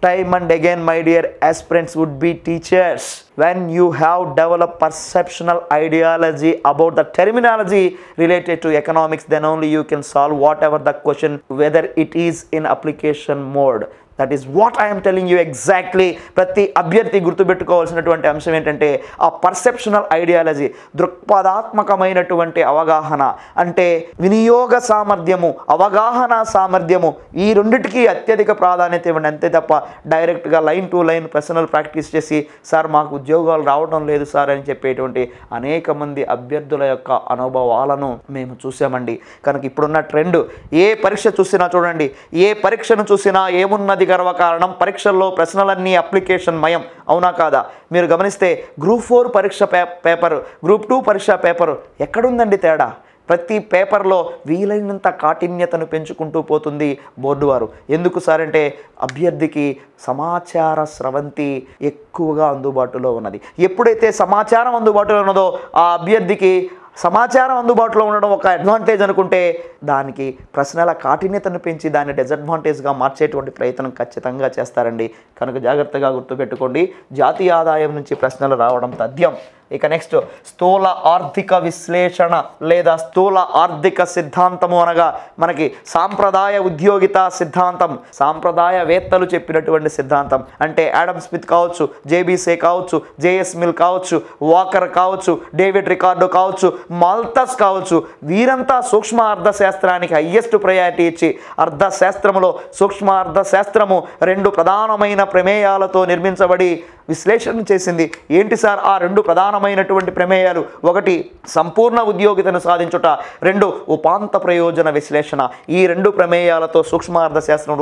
time and again, my dear aspirants, would be teachers, when you have developed perceptional ideology about the terminology related to economics, then only you can solve whatever the question, whether it is in application mode. That is what I am telling you exactly. ప్రతి అభ్యర్థి గుర్తుపెట్టుకోవాల్సినటువంటి అంశం ఏంటంటే ఆ పర్సెప్షనల్ ఐడియాలజీ, దృక్పథాత్మకమైనటువంటి అవగాహన. అంటే వినియోగ సామర్థ్యము, అవగాహన సామర్థ్యము, ఈ రెండిటికి అత్యధిక ప్రాధాన్యత ఇవ్వండి. అంతే తప్ప డైరెక్ట్గా line to line personal practice చేసి సార్ మాకు ఉద్యోగాలు రావడం లేదు సార్ అని చెప్పేటువంటి అనేక మంది అభ్యర్థుల యొక్క అనుభవాలను మేము చూసామండి. కనుక ఇప్పుడున్న ట్రెండ్, ఏ పరీక్ష చూసినా చూడండి, ఏ పరీక్షను చూసినా ఏమున్నది గర్వకారణం, పరీక్షల్లో ప్రశ్నలన్నీ అప్లికేషన్ మయం. అవునా కాదా? మీరు గమనిస్తే గ్రూప్ 4 పరీక్ష పేపర్, గ్రూప్ 2 పరీక్ష పేపర్ ఎక్కడుందండి తేడా? ప్రతి పేపర్లో వీలైనంత కాఠిన్యతను పెంచుకుంటూ పోతుంది బోర్డు వారు. ఎందుకు సార్ అంటే అభ్యర్థికి సమాచార స్రవంతి ఎక్కువగా అందుబాటులో ఉన్నది. ఎప్పుడైతే సమాచారం అందుబాటులో ఉన్నదో ఆ అభ్యర్థికి సమాచారం అందుబాటులో ఉండడం ఒక అడ్వాంటేజ్ అనుకుంటే దానికి ప్రశ్నల కాఠిన్యతను పెంచి దాన్ని డిసడ్వాంటేజ్గా మార్చేటువంటి ప్రయత్నం ఖచ్చితంగా చేస్తారండి. కనుక జాగ్రత్తగా గుర్తుపెట్టుకోండి, జాతీయ ఆదాయం నుంచి ప్రశ్నలు రావడం తథ్యం. ఇక నెక్స్ట్ స్థూల ఆర్థిక విశ్లేషణ లేదా స్థూల ఆర్థిక సిద్ధాంతము అనగా మనకి సాంప్రదాయ ఉద్యోగిత సిద్ధాంతం, సాంప్రదాయవేత్తలు చెప్పినటువంటి సిద్ధాంతం. అంటే ఆడమ్ స్మిత్ కావచ్చు, జేబీసే కావచ్చు, జేఎస్ మిల్ కావచ్చు, వాకర్ కావచ్చు, డేవిడ్ రికార్డో కావచ్చు, మాల్తస్ కావచ్చు, వీరంతా సూక్ష్మ అర్థశాస్త్రానికి హయ్యెస్ట్ ప్రయారిటీ ఇచ్చి అర్థశాస్త్రములో సూక్ష్మ అర్థశాస్త్రము 2 ప్రధానమైన ప్రమేయాలతో నిర్మించబడి విశ్లేషణ చేసింది. ఏంటి సార్ ఆ 2 ప్రధానమైనటువంటి ప్రమేయాలు? 1 సంపూర్ణ ఉద్యోగితను సాధించుట, 2 ఉపాంత ప్రయోజన విశ్లేషణ. ఈ 2 ప్రమేయాలతో సూక్ష్మార్థశాస్త్రం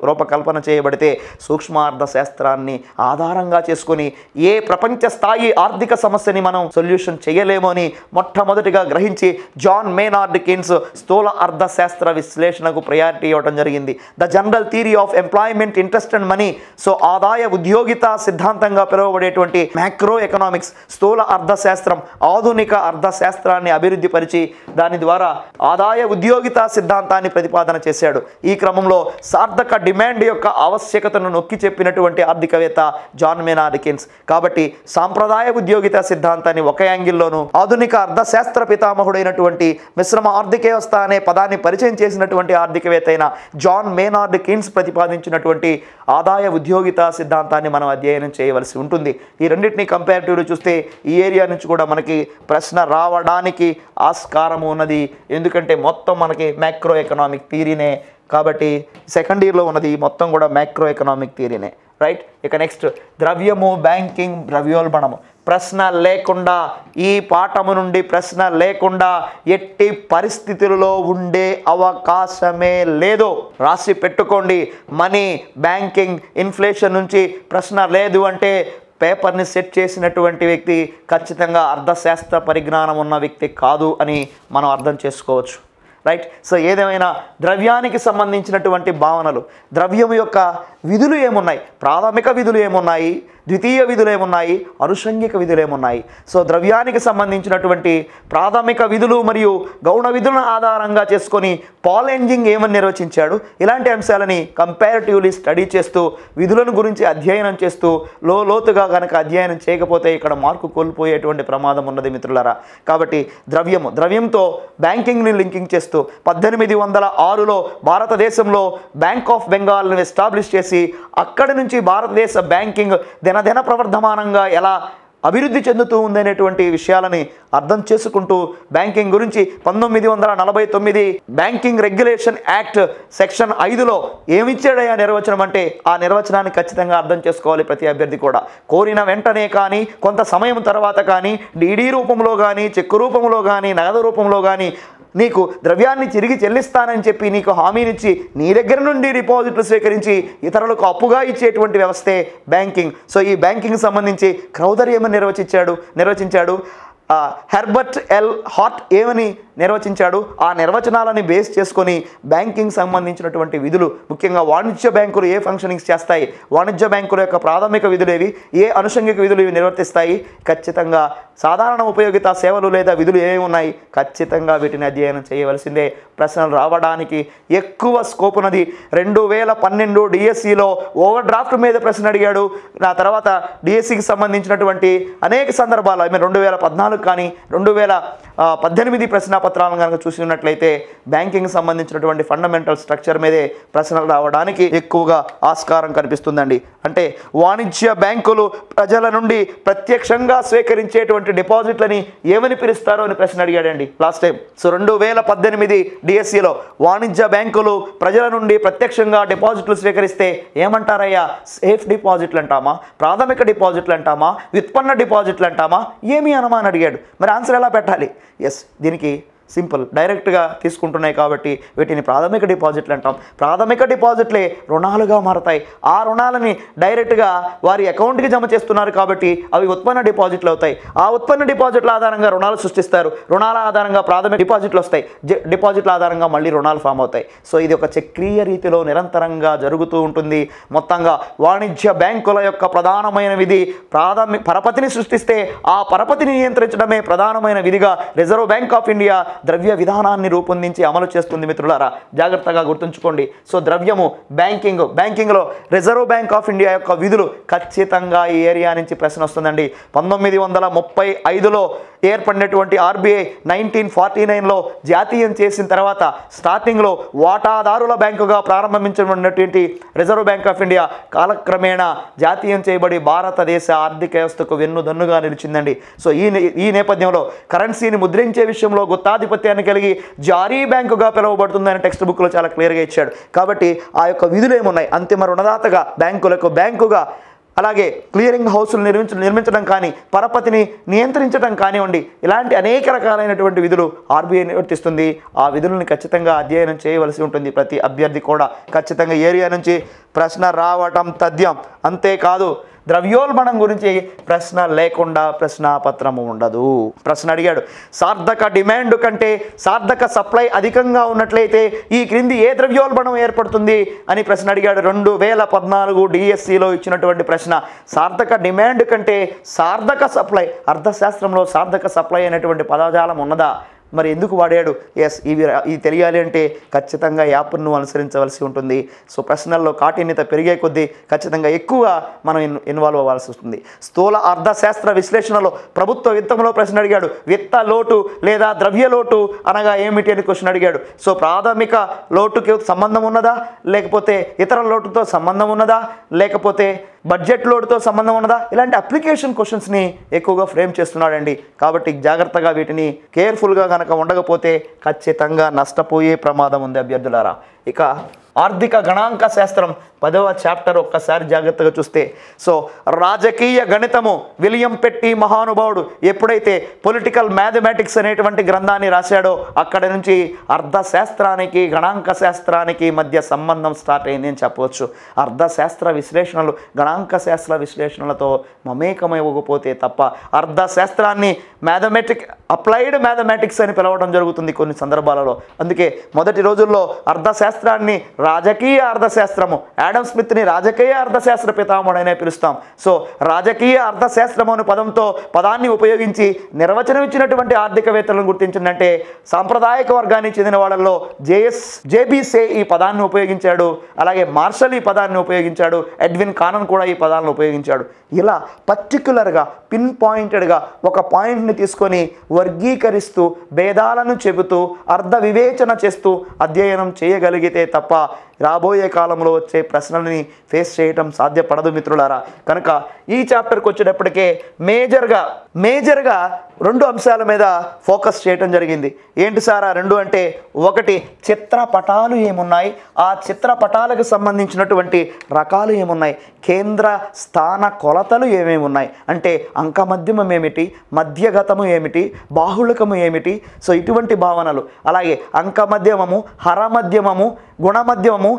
రూపకల్పన చేయబడితే సూక్ష్మార్థశాస్త్రాన్ని ఆధారంగా చేసుకొని ఏ ప్రపంచ స్థాయి ఆర్థిక సమస్యని మనం సొల్యూషన్ చేయలేమో అని మొట్టమొదటిగా గ్రహించి జాన్ మేనార్డ్ కిన్స్ స్థూల అర్థశాస్త్ర విశ్లేషణకు ప్రయారిటీ ఇవ్వడం జరిగింది. The general theory of employment, interest and money. So ఆదాయ ఉద్యోగిత సిద్ధాంతం సిద్ధాంతంగా పిలువబడేటువంటి మ్యాక్రో ఎకనామిక్స్ స్థూల అర్థశాస్త్రం ఆధునిక అర్థశాస్త్రాన్ని అభివృద్ధి పరిచి దాని ద్వారా ఆదాయ ఉద్యోగితా సిద్ధాంతాన్ని ప్రతిపాదన చేశాడు. ఈ క్రమంలో సార్థక డిమాండ్ యొక్క ఆవశ్యకతను నొక్కి చెప్పినటువంటి ఆర్థికవేత్త జాన్ మేనార్డ్ కెయిన్స్. కాబట్టి సాంప్రదాయ ఉద్యోగితా సిద్ధాంతాన్ని ఒక యాంగిల్లోనూ ఆధునిక అర్థశాస్త్ర పితామహుడైనటువంటి మిశ్రమ ఆర్థిక వ్యవస్థ అనే పదాన్ని పరిచయం చేసినటువంటి ఆర్థికవేత్త అయిన జాన్ మేనార్డ్ కెయిన్స్ ప్రతిపాదించినటువంటి ఆదాయ ఉద్యోగితా సిద్ధాంతాన్ని మనం అధ్యయనం చేయవలసి ఉంటుంది. ఈ రెండింటిని కంపారిటివ్లో చూస్తే ఈ ఏరియా నుంచి కూడా మనకి ప్రశ్న రావడానికి ఆస్కారం ఉన్నది. ఎందుకంటే మొత్తం మనకి మ్యాక్రో ఎకనామిక్ థియరీనే. కాబట్టి సెకండ్ ఇయర్లో ఉన్నది మొత్తం కూడా మ్యాక్రో ఎకనామిక్ థియరీనే, రైట్. ఇక నెక్స్ట్ ద్రవ్యము, బ్యాంకింగ్, ద్రవ్యోల్బణము. ప్రశ్న లేకుండా, ఈ పాఠము నుండి ప్రశ్న లేకుండా ఎట్టి పరిస్థితులలో ఉండే అవకాశమే లేదు. రాసి పెట్టుకోండి. మనీ, బ్యాంకింగ్, ఇన్ఫ్లేషన్ నుంచి ప్రశ్న లేదు అంటే పేపర్ని సెట్ చేసినటువంటి వ్యక్తి ఖచ్చితంగా అర్థశాస్త్ర పరిజ్ఞానం ఉన్న వ్యక్తి కాదు అని మనం అర్థం చేసుకోవచ్చు, రైట్. సో ఏదేమైనా ద్రవ్యానికి సంబంధించినటువంటి భావనలు, ద్రవ్యం యొక్క విధులు ఏమున్నాయి, ప్రాథమిక విధులు ఏమున్నాయి, ద్వితీయ విధులు ఏమున్నాయి, అనుషంగిక విధులు ఏమున్నాయి. సో ద్రవ్యానికి సంబంధించినటువంటి ప్రాథమిక విధులు మరియు గౌణ విధులను ఆధారంగా చేసుకొని పాల్ ఎంజింగ్ ఏమని నిర్వచించాడు, ఇలాంటి అంశాలని కంపారిటివ్లీ స్టడీ చేస్తూ విధులను గురించి అధ్యయనం చేస్తూ లోతుగా కనుక అధ్యయనం చేయకపోతే ఇక్కడ మార్కు కోల్పోయేటువంటి ప్రమాదం ఉన్నది మిత్రులారా. కాబట్టి ద్రవ్యంతో బ్యాంకింగ్ని లింకింగ్ చేస్తూ 1806లో భారతదేశంలో బ్యాంక్ ఆఫ్ బెంగాల్ని ఎస్టాబ్లిష్ చేసి అక్కడి నుంచి భారతదేశ బ్యాంకింగ్ దినదిన ప్రవర్ధమానంగా ఎలా అభివృద్ధి చెందుతూ ఉందనేటువంటి విషయాలని అర్థం చేసుకుంటూ బ్యాంకింగ్ గురించి 1949 బ్యాంకింగ్ రెగ్యులేషన్ యాక్ట్ సెక్షన్ 5లో ఏమిచ్చాడయ్యా నిర్వచనం అంటే ఆ నిర్వచనాన్ని ఖచ్చితంగా అర్థం చేసుకోవాలి ప్రతి అభ్యర్థి కూడా. కోరిన వెంటనే కానీ కొంత సమయం తర్వాత కానీ డీడీ రూపంలో కానీ చెక్కు రూపంలో కానీ నగదు రూపంలో కానీ నీకు ద్రవ్యాన్ని తిరిగి చెల్లిస్తానని చెప్పి నీకు హామీనిచ్చి నీ దగ్గర నుండి డిపాజిట్లు స్వీకరించి ఇతరులకు అప్పుగా ఇచ్చేటువంటి వ్యవస్థే బ్యాంకింగ్. సో ఈ బ్యాంకింగ్ సంబంధించి క్రౌదర్ ఏమని నిర్వచించాడు, హెర్బర్ట్ ఎల్ హార్ట్ ఏమని నిర్వచించాడు. ఆ నిర్వచనాలని బేస్ చేసుకొని బ్యాంకింగ్ సంబంధించినటువంటి విధులు, ముఖ్యంగా వాణిజ్య బ్యాంకులు ఏ ఫంక్షనింగ్స్ చేస్తాయి, వాణిజ్య బ్యాంకుల యొక్క ప్రాథమిక విధులు ఏవి, ఏ అనుషంగిక విధులు ఇవి నిర్వర్తిస్తాయి, ఖచ్చితంగా సాధారణ ఉపయోగిత సేవలు లేదా విధులు ఏమి ఉన్నాయి, ఖచ్చితంగా వీటిని అధ్యయనం చేయవలసిందే. ప్రశ్నలు రావడానికి ఎక్కువ స్కోప్ ఉన్నది. 2012 డిఎస్సిలో ఓవర్ డ్రాఫ్ట్ మీద ప్రశ్న అడిగాడు. ఆ తర్వాత డిఎస్సికి సంబంధించినటువంటి అనేక సందర్భాలు 2014 కానీ 2018 ప్రశ్నాపత్రాలను కనుక చూసినట్లయితే బ్యాంకింగ్ సంబంధించినటువంటి ఫండమెంటల్ స్ట్రక్చర్ మీదే ప్రశ్నలు రావడానికి ఎక్కువగా ఆస్కారం కనిపిస్తుందండి. అంటే వాణిజ్య బ్యాంకులు ప్రజల నుండి ప్రత్యక్షంగా స్వీకరించేటువంటి డిపాజిట్లని ఏమని పిలుస్తారో అని ప్రశ్న అడిగాడండి లాస్ట్ టైం. సో 2018 డిఎస్సిలో వాణిజ్య బ్యాంకులు ప్రజల నుండి ప్రత్యక్షంగా డిపాజిట్లు స్వీకరిస్తే ఏమంటారయ్యా, సేఫ్ డిపాజిట్లు అంటామా, ప్రాథమిక డిపాజిట్లు అంటామా, వ్యుత్పన్న డిపాజిట్లు అంటామా, ఏమి అనమా అని అడిగాడు. మరి ఆన్సర్ ఎలా పెట్టాలి? దీనికి సింపుల్, డైరెక్ట్గా తీసుకుంటున్నాయి కాబట్టి వీటిని ప్రాథమిక డిపాజిట్లు అంటాం. ప్రాథమిక డిపాజిట్లే రుణాలుగా మారతాయి. ఆ రుణాలని డైరెక్ట్గా వారి అకౌంట్కి జమ చేస్తున్నారు కాబట్టి అవి ఉత్పన్న డిపాజిట్లు అవుతాయి. ఆ ఉత్పన్న డిపాజిట్ల ఆధారంగా రుణాలు సృష్టిస్తారు. రుణాల ఆధారంగా ప్రాథమిక డిపాజిట్లు వస్తాయి. డిపాజిట్ల ఆధారంగా మళ్ళీ రుణాలు ఫామ్ అవుతాయి. సో ఇది ఒక చక్రీయ రీతిలో నిరంతరంగా జరుగుతూ ఉంటుంది. మొత్తంగా వాణిజ్య బ్యాంకుల యొక్క ప్రధానమైన విధి పరపతిని సృష్టిస్తే ఆ పరపతిని నియంత్రించడమే ప్రధానమైన విధిగా రిజర్వ్ బ్యాంక్ ఆఫ్ ఇండియా ద్రవ్య విధానాన్ని రూపొందించి అమలు చేస్తుంది మిత్రులారా. జాగ్రత్తగా గుర్తుంచుకోండి. సో ద్రవ్యము, బ్యాంకింగ్లో రిజర్వ్ బ్యాంక్ ఆఫ్ ఇండియా యొక్క విధులు ఖచ్చితంగా ఈ ఏరియా నుంచి ప్రశ్న వస్తుందండి. 1935లో ఏర్పడినటువంటి ఆర్బీఐ 1949లో జాతీయం చేసిన తర్వాత స్టార్టింగ్లో వాటాదారుల బ్యాంకుగా ప్రారంభించబడినటువంటి రిజర్వ్ బ్యాంక్ ఆఫ్ ఇండియా కాలక్రమేణా జాతీయం చేయబడి భారతదేశ ఆర్థిక వ్యవస్థకు వెన్నుదన్నుగా నిలిచిందండి. సో ఈ నేపథ్యంలో కరెన్సీని ముద్రించే విషయంలో గుత్తాధిపత్యాన్ని కలిగి జారీ బ్యాంకుగా పిలువబడుతుందని టెక్స్ట్ బుక్లో చాలా క్లియర్గా ఇచ్చాడు. కాబట్టి ఆ యొక్క విధులు ఏమున్నాయి, అంతిమ రుణదాతగా బ్యాంకులకు బ్యాంకుగా, అలాగే క్లియరింగ్ హౌస్లు నిర్మించడం కానీ, పరపతిని నియంత్రించడం కానివ్వండి, ఇలాంటి అనేక రకాలైనటువంటి విధులు ఆర్బీఐ నిర్వర్తిస్తుంది. ఆ విధులను ఖచ్చితంగా అధ్యయనం చేయవలసి ఉంటుంది ప్రతి అభ్యర్థి కూడా. ఖచ్చితంగా ఏరియా నుంచి ప్రశ్న రావటం తథ్యం. అంతేకాదు ద్రవ్యోల్బణం గురించి ప్రశ్న లేకుండా ప్రశ్నాపత్రము ఉండదు. ప్రశ్న అడిగాడు, సార్థక డిమాండ్ కంటే సార్థక సప్లై అధికంగా ఉన్నట్లయితే ఈ క్రింది ఏ ద్రవ్యోల్బణం ఏర్పడుతుంది అని ప్రశ్న అడిగాడు. 2014 డిఎస్సిలో ఇచ్చినటువంటి ప్రశ్న. సార్థక డిమాండ్ కంటే సార్థక సప్లై, అర్థశాస్త్రంలో సార్థక సప్లై అనేటువంటి పదజాలం ఉన్నదా? మరి ఎందుకు వాడాడు? ఎస్, ఇవి తెలియాలి అంటే ఖచ్చితంగా యాప్ను అనుసరించవలసి ఉంటుంది. సో ప్రశ్నల్లో కాఠిన్యత పెరిగే కొద్దీ ఖచ్చితంగా ఎక్కువ మనం ఇన్వాల్వ్ అవ్వాల్సి వస్తుంది. స్థూల అర్థశాస్త్ర విశ్లేషణలో ప్రభుత్వ విత్తంలో ప్రశ్న అడిగాడు. విత్త లోటు లేదా ద్రవ్య లోటు అనగా ఏమిటి అని క్వశ్చన్ అడిగాడు. సో ప్రాథమిక లోటుకి సంబంధం ఉన్నదా, లేకపోతే ఇతర లోటుతో సంబంధం ఉన్నదా, లేకపోతే బడ్జెట్ లోటుతో సంబంధం ఉన్నదా? ఇలాంటి అప్లికేషన్ క్వశ్చన్స్ని ఎక్కువగా ఫ్రేమ్ చేస్తున్నాడండి. కాబట్టి జాగ్రత్తగా వీటిని కేర్ఫుల్గా కనుక ఉండకపోతే ఖచ్చితంగా నష్టపోయే ప్రమాదం ఉంది అభ్యర్థులారా. ఇక ఆర్థిక గణాంక శాస్త్రం 10వ చాప్టర్ ఒక్కసారి జాగ్రత్తగా చూస్తే, సో రాజకీయ గణితము విలియం పెట్టి మహానుభావుడు ఎప్పుడైతే పొలిటికల్ మ్యాథమెటిక్స్ అనేటువంటి గ్రంథాన్ని రాశాడో అక్కడ నుంచి అర్థశాస్త్రానికి గణాంక శాస్త్రానికి మధ్య సంబంధం స్టార్ట్ అయింది అని చెప్పవచ్చు. అర్థశాస్త్ర విశ్లేషణలు గణాంక శాస్త్ర విశ్లేషణలతో మమేకమైపోతే తప్ప అర్థశాస్త్రాన్ని అప్లైడ్ మ్యాథమెటిక్స్ అని పిలవడం జరుగుతుంది కొన్ని సందర్భాలలో. అందుకే మొదటి రోజుల్లో అర్థశాస్త్రాన్ని రాజకీయ అర్థశాస్త్రము, ఆడమ్ స్మిత్ని రాజకీయ అర్థశాస్త్ర పితామహుడనే పిలుస్తాం. సో రాజకీయ అర్థశాస్త్రము అనే పదాన్ని ఉపయోగించి నిర్వచనం ఇచ్చినటువంటి ఆర్థికవేత్తలను గుర్తించిందంటే సాంప్రదాయక వర్గానికి చెందిన వాళ్ళల్లో జేబీసే ఈ పదాన్ని ఉపయోగించాడు, అలాగే మార్షల్ ఈ పదాన్ని ఉపయోగించాడు, ఎడ్విన్ కానన్ కూడా ఈ పదాలను ఉపయోగించాడు. ఇలా పర్టిక్యులర్గా పిన్ పాయింటెడ్గా ఒక పాయింట్ని తీసుకొని వర్గీకరిస్తూ భేదాలను చెబుతూ అర్థ వివేచన చేస్తూ అధ్యయనం చేయగలిగితే తప్ప రాబోయే కాలంలో వచ్చే ప్రశ్నలని ఫేస్ చేయటం సాధ్యపడదు మిత్రులారా. కనుక ఈ చాప్టర్కి వచ్చేటప్పటికే మేజర్గా 2 అంశాల మీద ఫోకస్ చేయటం జరిగింది. ఏంటి సార్ ఆ 2 అంటే, ఒకటి చిత్రపటాలు ఏమున్నాయి, ఆ చిత్రపటాలకు సంబంధించినటువంటి రకాలు ఏమున్నాయి, కేంద్ర స్థాన కొలతలు ఏమేమి ఉన్నాయి, అంటే అంకమధ్యమం ఏమిటి, మధ్యగతము ఏమిటి, బాహుళకము ఏమిటి, సో ఇటువంటి భావనలు, అలాగే అంకమధ్యమము, హరమధ్యమము, గుణమధ్యమము,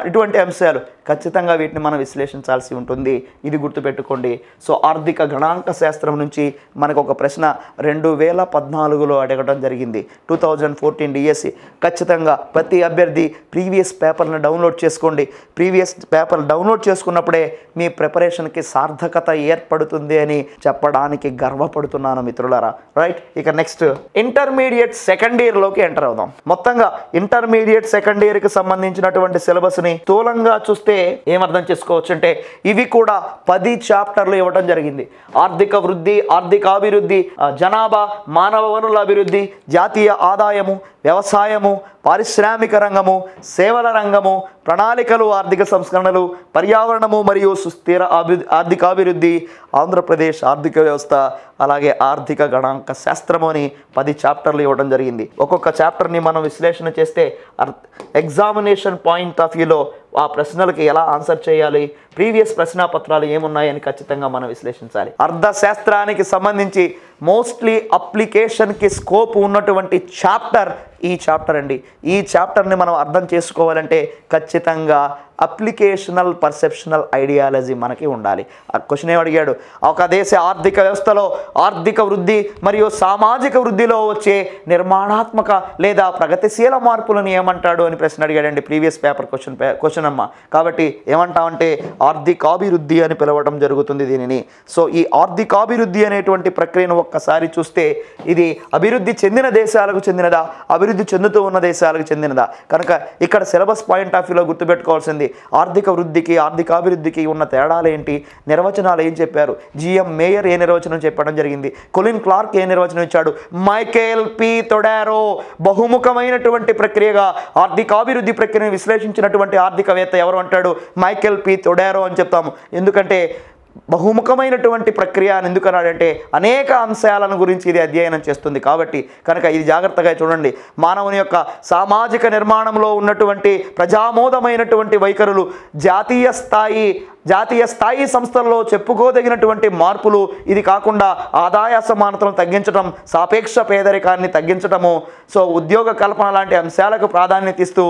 ఇటువంటి అంశాలు ఖచ్చితంగా వీటిని మనం విశ్లేషించాల్సి ఉంటుంది. ఇది గుర్తుపెట్టుకోండి. సో ఆర్థిక గణాంక శాస్త్రం నుంచి మనకు ఒక ప్రశ్న 2014లో అడగడం జరిగింది. 2014 డిఎస్సి. ఖచ్చితంగా ప్రతి అభ్యర్థి ప్రీవియస్ పేపర్ని డౌన్లోడ్ చేసుకోండి. ప్రీవియస్ పేపర్ డౌన్లోడ్ చేసుకున్నప్పుడే మీ ప్రిపరేషన్కి సార్థకత ఏర్పడుతుంది అని చెప్పడానికి గర్వపడుతున్నాను మిత్రులారా. రైట్, ఇక నెక్స్ట్ ఇంటర్మీడియట్ సెకండ్ ఇయర్లోకి ఎంటర్ అవుదాం. మొత్తంగా ఇంటర్మీడియట్ సెకండ్ ఇయర్కి సంబంధించినటువంటి సిలబస్ని స్థూలంగా చూస్తే ఏమర్థం చేసుకోవచ్చు అంటే, ఇవి కూడా 10 చాప్టర్లు ఇవ్వడం జరిగింది. ఆర్థిక వృద్ధి, ఆర్థికాభివృద్ధి, జనాభా, మానవ వనరుల అభివృద్ధి, జాతీయ ఆదాయము, వ్యవసాయము, పారిశ్రామిక రంగము, సేవల రంగము, ప్రణాళికలు, ఆర్థిక సంస్కరణలు, పర్యావరణము మరియు సుస్థిర ఆర్థికాభివృద్ధి, ఆంధ్రప్రదేశ్ ఆర్థిక వ్యవస్థ, అలాగే ఆర్థిక గణాంక శాస్త్రము అని 10 చాప్టర్లు ఇవ్వడం జరిగింది. ఒక్కొక్క చాప్టర్ని మనం విశ్లేషణ చేస్తే ఎగ్జామినేషన్ పాయింట్ ఆఫ్ వ్యూలో ఆ ప్రశ్నలకి ఎలా ఆన్సర్ చేయాలి, ప్రీవియస్ ప్రశ్నాపత్రాలు ఏమున్నాయని ఖచ్చితంగా మనం విశ్లేషించాలి. అర్థశాస్త్రానికి సంబంధించి మోస్ట్లీ అప్లికేషన్కి స్కోప్ ఉన్నటువంటి చాప్టర్ ఈ చాప్టర్ అండి. ఈ చాప్టర్ని మనం అర్థం చేసుకోవాలంటే ఖచ్చితంగా అప్లికేషనల్ పర్సెప్షనల్ ఐడియాలజీ మనకి ఉండాలి. ఆ క్వశ్చన్ ఏమడిగాడు, ఒక దేశ ఆర్థిక వ్యవస్థలో ఆర్థిక వృద్ధి మరియు సామాజిక వృద్ధిలో వచ్చే నిర్మాణాత్మక లేదా ప్రగతిశీల మార్పులను ఏమంటాడు అని ప్రశ్న అడిగాడండి. ప్రీవియస్ పేపర్ క్వశ్చన్ అమ్మ. కాబట్టి ఏమంటామంటే ఆర్థికాభివృద్ధి అని పిలవడం జరుగుతుంది దీనిని. సో ఈ ఆర్థికాభివృద్ధి అనేటువంటి ప్రక్రియను ఒక్కసారి చూస్తే ఇది అభివృద్ధి చెందిన దేశాలకు చెందినదా, అభివృద్ధి చెందుతూ ఉన్న దేశాలకు చెందినదా? కనుక ఇక్కడ సిలబస్ పాయింట్ ఆఫ్ వ్యూలో గుర్తుపెట్టుకోవాల్సింది ఆర్థిక వృద్ధికి ఆర్థికాభివృద్ధికి ఉన్న తేడాలు ఏంటి, నిర్వచనాలు ఏం చెప్పారు, జిఎం మేయర్ ఏ నిర్వచనం చెప్పడం జరిగింది, కొలిన్ క్లార్క్ ఏ నిర్వచనం ఇచ్చాడు, మైకేల్ పి తొడారో బహుముఖమైనటువంటి ప్రక్రియగా ఆర్థికాభివృద్ధి ప్రక్రియను విశ్లేషించినటువంటి ఆర్థికవేత్త ఎవరు అంటాడు, మైకేల్ పి తొడారో అని చెప్తాము. ఎందుకంటే బహుముఖమైనటువంటి ప్రక్రియ అని ఎందుకన్నాడంటే అనేక అంశాలను గురించి ఇది అధ్యయనం చేస్తుంది కాబట్టి. కనుక ఇది జాగ్రత్తగా చూడండి. మానవుని యొక్క సామాజిక నిర్మాణంలో ఉన్నటువంటి ప్రజామోదమైనటువంటి వైఖరులు, జాతీయ స్థాయి సంస్థల్లో చెప్పుకోదగినటువంటి మార్పులు, ఇది కాకుండా ఆదాయ అసమానతలను తగ్గించడం, సాపేక్ష పేదరికాన్ని తగ్గించడము, సో ఉద్యోగ కల్పన లాంటి అంశాలకు ప్రాధాన్యత ఇస్తూ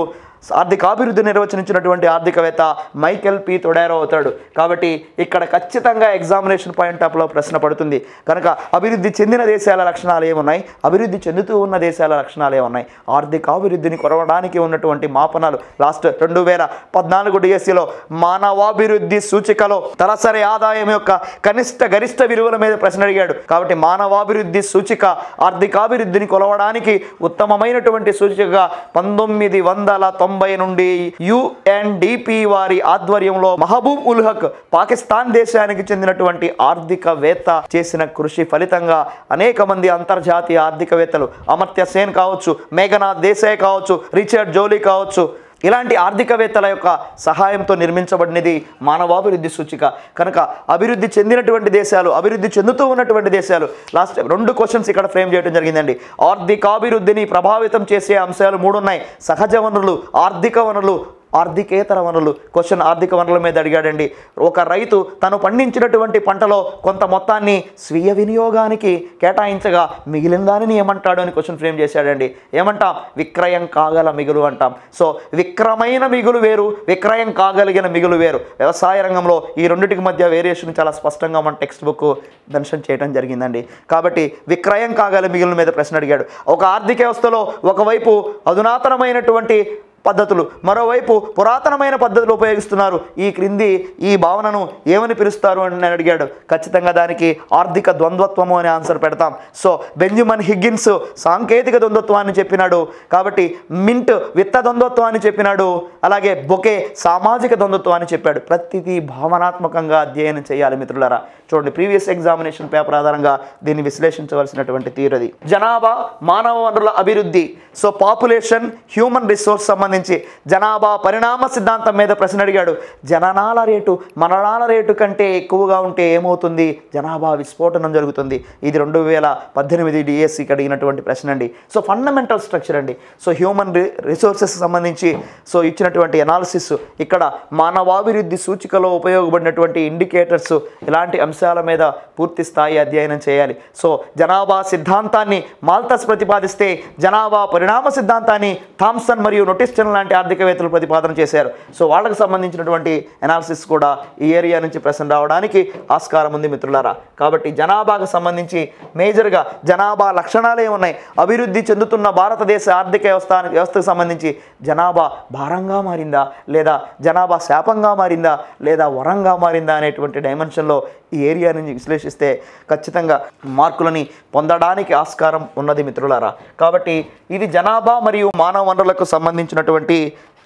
ఆర్థికాభివృద్ధి నిర్వచించినటువంటి ఆర్థికవేత్త మైకెల్ పి తొడేరో అవుతాడు. కాబట్టి ఇక్కడ ఖచ్చితంగా ఎగ్జామినేషన్ పాయింట్ ఆఫ్లో ప్రశ్న పడుతుంది. కనుక అభివృద్ధి చెందిన దేశాల లక్షణాలు ఏమున్నాయి, అభివృద్ధి చెందుతూ ఉన్న దేశాల లక్షణాలు ఏమున్నాయి, ఆర్థికాభివృద్ధిని కొరవడానికి ఉన్నటువంటి మాపనాలు. లాస్ట్ 2014 డిఎస్సిలో మానవాభివృద్ధి సూచికలో తలసరి ఆదాయం యొక్క కనిష్ట గరిష్ట విలువల మీద ప్రశ్న అడిగాడు. కాబట్టి మానవాభివృద్ధి సూచిక ఆర్థికాభివృద్ధిని కొలవడానికి ఉత్తమమైనటువంటి సూచికగా 1990 నుండి యుఎన్డిపి వారి ఆధ్వర్యంలో మహబూబ్ ఉల్ హక్ పాకిస్తాన్ దేశానికి చెందినటువంటి ఆర్థికవేత్త చేసిన కృషి ఫలితంగా అనేక మంది అంతర్జాతీయ ఆర్థికవేత్తలు, అమర్త్య సేన్ కావచ్చు, మేఘనాథ్ దేశాయ్ కావచ్చు, రిచర్డ్ జోలీ కావచ్చు, ఇలాంటి ఆర్థికవేత్తల యొక్క సహాయంతో నిర్మించబడినది మానవాభివృద్ధి సూచిక. కనుక అభివృద్ధి చెందినటువంటి దేశాలు, అభివృద్ధి చెందుతూ ఉన్నటువంటి దేశాలు, లాస్ట్ 2 క్వశ్చన్స్ ఇక్కడ ఫ్రేమ్ చేయడం జరిగిందండి. ఆర్థికాభివృద్ధిని ప్రభావితం చేసే అంశాలు 3 ఉన్నాయి. సహజ వనరులు, ఆర్థిక వనరులు, ఆర్థికేతర వనరులు. క్వశ్చన్ ఆర్థిక వనరుల మీద అడిగాడండి. ఒక రైతు తను పండించినటువంటి పంటలో కొంత మొత్తాన్ని స్వీయ వినియోగానికి కేటాయించగా మిగిలిన దానిని ఏమంటాడు అని క్వశ్చన్ ఫ్రేమ్ చేశాడండి. ఏమంటాం? విక్రయం కాగల మిగులు అంటాం. సో విక్రమైన మిగులు వేరు, విక్రయం కాగలిగిన మిగులు వేరు. వ్యవసాయ రంగంలో ఈ రెండింటికి మధ్య వేరియేషన్ చాలా స్పష్టంగా మన టెక్స్ట్ బుక్ మెన్షన్ చేయడం జరిగిందండి. కాబట్టి విక్రయం కాగల మిగులు మీద ప్రశ్న అడిగాడు. ఒక ఆర్థిక వ్యవస్థలో ఒకవైపు అధునాతనమైనటువంటి పద్ధతులు, మరోవైపు పురాతనమైన పద్ధతులు ఉపయోగిస్తున్నారు. ఈ క్రింది ఈ భావనను ఏమని పిలుస్తారు అని నేను అడిగాడు. ఖచ్చితంగా దానికి ఆర్థిక ద్వంద్వత్వము అనే ఆన్సర్ పెడతాం. సో బెంజమిన్ హిగ్గిన్స్ సాంకేతిక ద్వంద్వత్వాన్ని చెప్పినాడు. కాబట్టి మింట్ విత్త ద్వంద్వత్వాన్ని చెప్పినాడు. అలాగే బొకే సామాజిక ద్వంద్వత్వాన్ని చెప్పాడు. ప్రతిదీ భావనాత్మకంగా అధ్యయనం చేయాలి మిత్రులారా. చూడండి, ప్రీవియస్ ఎగ్జామినేషన్ పేపర్ ఆధారంగా దీన్ని విశ్లేషించవలసినటువంటి తీరది. జనాభా, మానవ వనరుల అభివృద్ధి. సో పాపులేషన్, హ్యూమన్ రిసోర్స్ సంబంధించి జనాభా పరిణామ సిద్ధాంతం మీద ప్రశ్న అడిగాడు. జననాల రేటు మరణాల రేటు కంటే ఎక్కువగా ఉంటే ఏమవుతుంది? జనాభా విస్ఫోటనం జరుగుతుంది. ఇది 2018 డిఎస్సికి అడిగినటువంటి ప్రశ్న అండి. సో ఫండమెంటల్ స్ట్రక్చర్ అండి. సో హ్యూమన్ రిసోర్సెస్ సంబంధించి సో ఇచ్చినటువంటి ఎనాలిసిస్, ఇక్కడ మానవాభివృద్ధి సూచికలో ఉపయోగపడినటువంటి ఇండికేటర్స్, ఇలాంటి అంశాల మీద పూర్తి స్థాయి అధ్యయనం చేయాలి. సో జనాభా సిద్ధాంతాన్ని మాల్తస్ ప్రతిపాదిస్తే, జనాభా పరిణామ సిద్ధాంతాన్ని థామ్సన్ మరియు నొటిస్టన్ లాంటి ఆర్థికవేత్తలు ప్రతిపాదన చేశారు. సో వాళ్ళకి సంబంధించినటువంటి ఎనాలిసిస్ కూడా ఈ ఏరియా నుంచి ప్రశ్న రావడానికి ఆస్కారం ఉంది మిత్రులారా. కాబట్టి జనాభాకు సంబంధించి మేజర్గా జనాభా లక్షణాలు ఏమున్నాయి, అభివృద్ధి చెందుతున్న భారతదేశ ఆర్థిక వ్యవస్థకు సంబంధించి జనాభా భారంగా మారిందా, లేదా జనాభా శాపంగా మారిందా, లేదా వరంగా మారిందా అనేటువంటి డైమెన్షన్లో ఈ ఏరియా నుంచి విశ్లేషిస్తే ఖచ్చితంగా మార్కులని పొందడానికి ఆస్కారం ఉన్నది మిత్రులారా. కాబట్టి ఇది జనాభా మరియు మానవ వనరులకు సంబంధించినటువంటి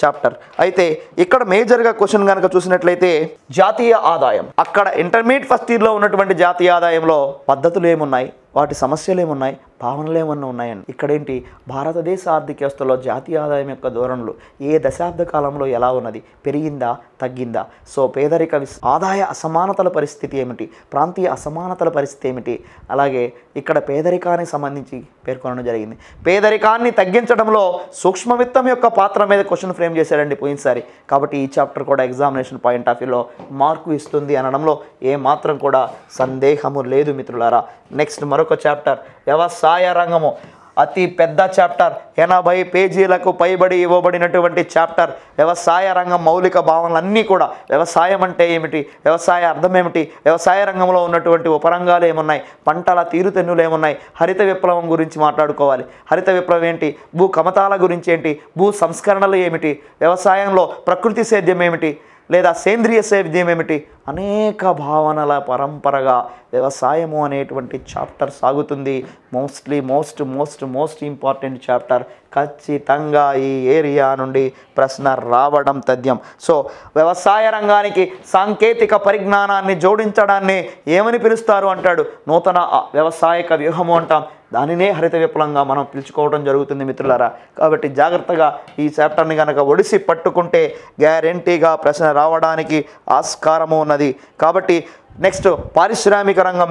చాప్టర్. అయితే ఇక్కడ మేజర్గా క్వశ్చన్ కనుక చూసినట్లయితే జాతీయ ఆదాయం, అక్కడ ఇంటర్మీడియట్ ఫస్ట్ ఇయర్లో ఉన్నటువంటి జాతీయ ఆదాయంలో పద్ధతులు ఏమున్నాయి, వాటి సమస్యలు ఏమున్నాయి, భావనలు ఏమన్నా ఉన్నాయండి. ఇక్కడేంటి, భారతదేశ ఆర్థిక వ్యవస్థలో జాతీయ ఆదాయం యొక్క ధోరణులు ఏ దశాబ్ద కాలంలో ఎలా ఉన్నది, పెరిగిందా, తగ్గిందా, సో పేదరిక ఆదాయ అసమానతల పరిస్థితి ఏమిటి, ప్రాంతీయ అసమానతల పరిస్థితి ఏమిటి, అలాగే ఇక్కడ పేదరికానికి సంబంధించి పేర్కొనడం జరిగింది. పేదరికాన్ని తగ్గించడంలో సూక్ష్మ విత్తం యొక్క పాత్ర మీద క్వశ్చన్ ఫ్రేమ్ చేశాడండి పోయినసారి. కాబట్టి ఈ చాప్టర్ కూడా ఎగ్జామినేషన్ పాయింట్ ఆఫ్ వ్యూలో మార్కు ఇస్తుంది అనడంలో ఏమాత్రం కూడా సందేహము లేదు మిత్రులారా. నెక్స్ట్ మరొక చాప్టర్ వ్యవసాయ రంగము. అతి పెద్ద చాప్టర్, 80 పేజీలకు పైబడి ఇవ్వబడినటువంటి చాప్టర్. వ్యవసాయ రంగం మౌలిక భావనలన్నీ కూడా, వ్యవసాయం అంటే ఏమిటి, వ్యవసాయ అర్థం ఏమిటి, వ్యవసాయ రంగంలో ఉన్నటువంటి ఉపరంగాలు ఏమున్నాయి, పంటల తీరుతెన్నులు ఏమున్నాయి, హరిత విప్లవం గురించి మాట్లాడుకోవాలి. హరిత విప్లవం ఏంటి, భూ కమతాల గురించి ఏంటి, భూ సంస్కరణలు ఏమిటి, వ్యవసాయంలో ప్రకృతి సేద్యం ఏమిటి, లేదా సేంద్రియ సేద్యం ఏమిటి, అనేక భావనల పరంపరగా వ్యవసాయము అనేటువంటి చాప్టర్ సాగుతుంది. Most important chapter. ఖచ్చితంగా ఈ ఏరియా నుండి ప్రశ్న రావడం తథ్యం. సో వ్యవసాయ రంగానికి సాంకేతిక పరిజ్ఞానాన్ని జోడించడాన్ని ఏమని పిలుస్తారు అంటాడు, నూతన వ్యవసాయక వ్యూహము అంటాం. దానినే హరిత విప్లవంగా మనం పిలుచుకోవడం జరుగుతుంది మిత్రులారా. కాబట్టి జాగ్రత్తగా ఈ చాప్టర్ని కనుక ఒడిసి పట్టుకుంటే గ్యారెంటీగా ప్రశ్న రావడానికి ఆస్కారము ఉన్నది. కాబట్టి నెక్స్ట్ పారిశ్రామిక రంగం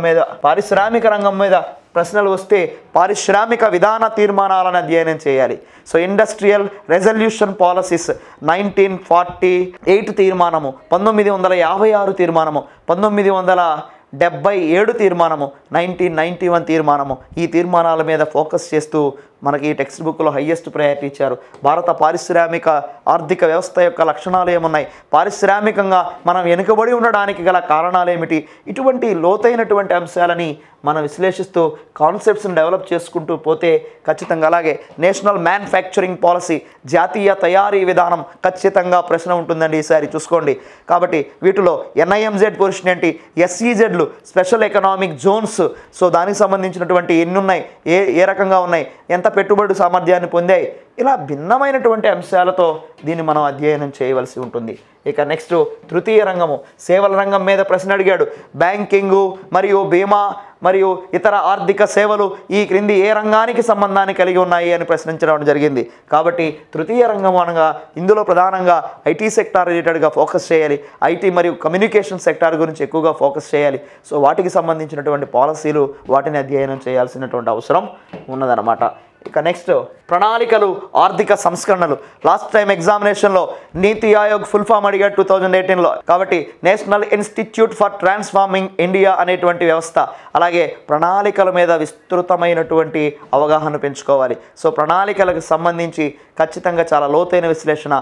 మీద ప్రశ్నలు వస్తే పారిశ్రామిక విధాన తీర్మానాలను అధ్యయనం చేయాలి. So industrial resolution policies 1948 తీర్మానము, 1956 తీర్మానము, 1977 తీర్మానము, 1991 తీర్మానము. ఈ తీర్మానాల మీద ఫోకస్ చేస్తూ మనకి ఈ టెక్స్ట్ బుక్లో హయ్యెస్ట్ ప్రయారిటీ ఇచ్చారు. భారత పారిశ్రామిక ఆర్థిక వ్యవస్థ యొక్క లక్షణాలు ఏమున్నాయి, పారిశ్రామికంగా మనం వెనుకబడి ఉండడానికి గల కారణాలు ఏమిటి, ఇటువంటి లోతైనటువంటి అంశాలని మనం విశ్లేషిస్తూ కాన్సెప్ట్స్ని డెవలప్ చేసుకుంటూ పోతే ఖచ్చితంగా, అలాగే నేషనల్ మ్యానుఫ్యాక్చరింగ్ పాలసీ, జాతీయ తయారీ విధానం ఖచ్చితంగా ప్రశ్న ఉంటుందండి ఈసారి చూసుకోండి. కాబట్టి వీటిలో NIMZ పొజిషన్ ఏంటి, SEZలు స్పెషల్ ఎకనామిక్ జోన్స్, సో దానికి సంబంధించినటువంటి ఎన్ని ఉన్నాయి, ఏ రకంగా ఉన్నాయి, ఎంత పెట్టుబడి సామర్థ్యాన్ని పొందాయి, ఇలా భిన్నమైనటువంటి అంశాలతో దీన్ని మనం అధ్యయనం చేయవలసి ఉంటుంది. ఇక నెక్స్ట్ తృతీయ రంగము, సేవల రంగం మీద ప్రశ్న అడిగాడు. బ్యాంకింగు మరియు బీమా మరియు ఇతర ఆర్థిక సేవలు ఈ క్రింది ఏ రంగానికి సంబంధాన్ని కలిగి ఉన్నాయి అని ప్రశ్నించడం జరిగింది. కాబట్టి తృతీయ రంగం అనగా ఇందులో ప్రధానంగా IT సెక్టార్ రిలేటెడ్గా ఫోకస్ చేయాలి, IT మరియు కమ్యూనికేషన్ సెక్టార్ గురించి ఎక్కువగా ఫోకస్ చేయాలి. సో వాటికి సంబంధించినటువంటి పాలసీలు, వాటిని అధ్యయనం చేయాల్సినటువంటి అవసరం ఉన్నదన్నమాట. ఇక నెక్స్ట్ ప్రణాళికలు, ఆర్థిక సంస్కరణలు. లాస్ట్ టైం ఎగ్జామినేషన్లో నీతి ఆయోగ్ ఫుల్ ఫామ్ అడిగాడు 2018లో. కాబట్టి national institute for transforming India అనేటువంటి వ్యవస్థ, అలాగే ప్రణాళికల మీద విస్తృతమైనటువంటి అవగాహన పెంచుకోవాలి. సో ప్రణాళికలకు సంబంధించి ఖచ్చితంగా చాలా లోతైన విశ్లేషణ,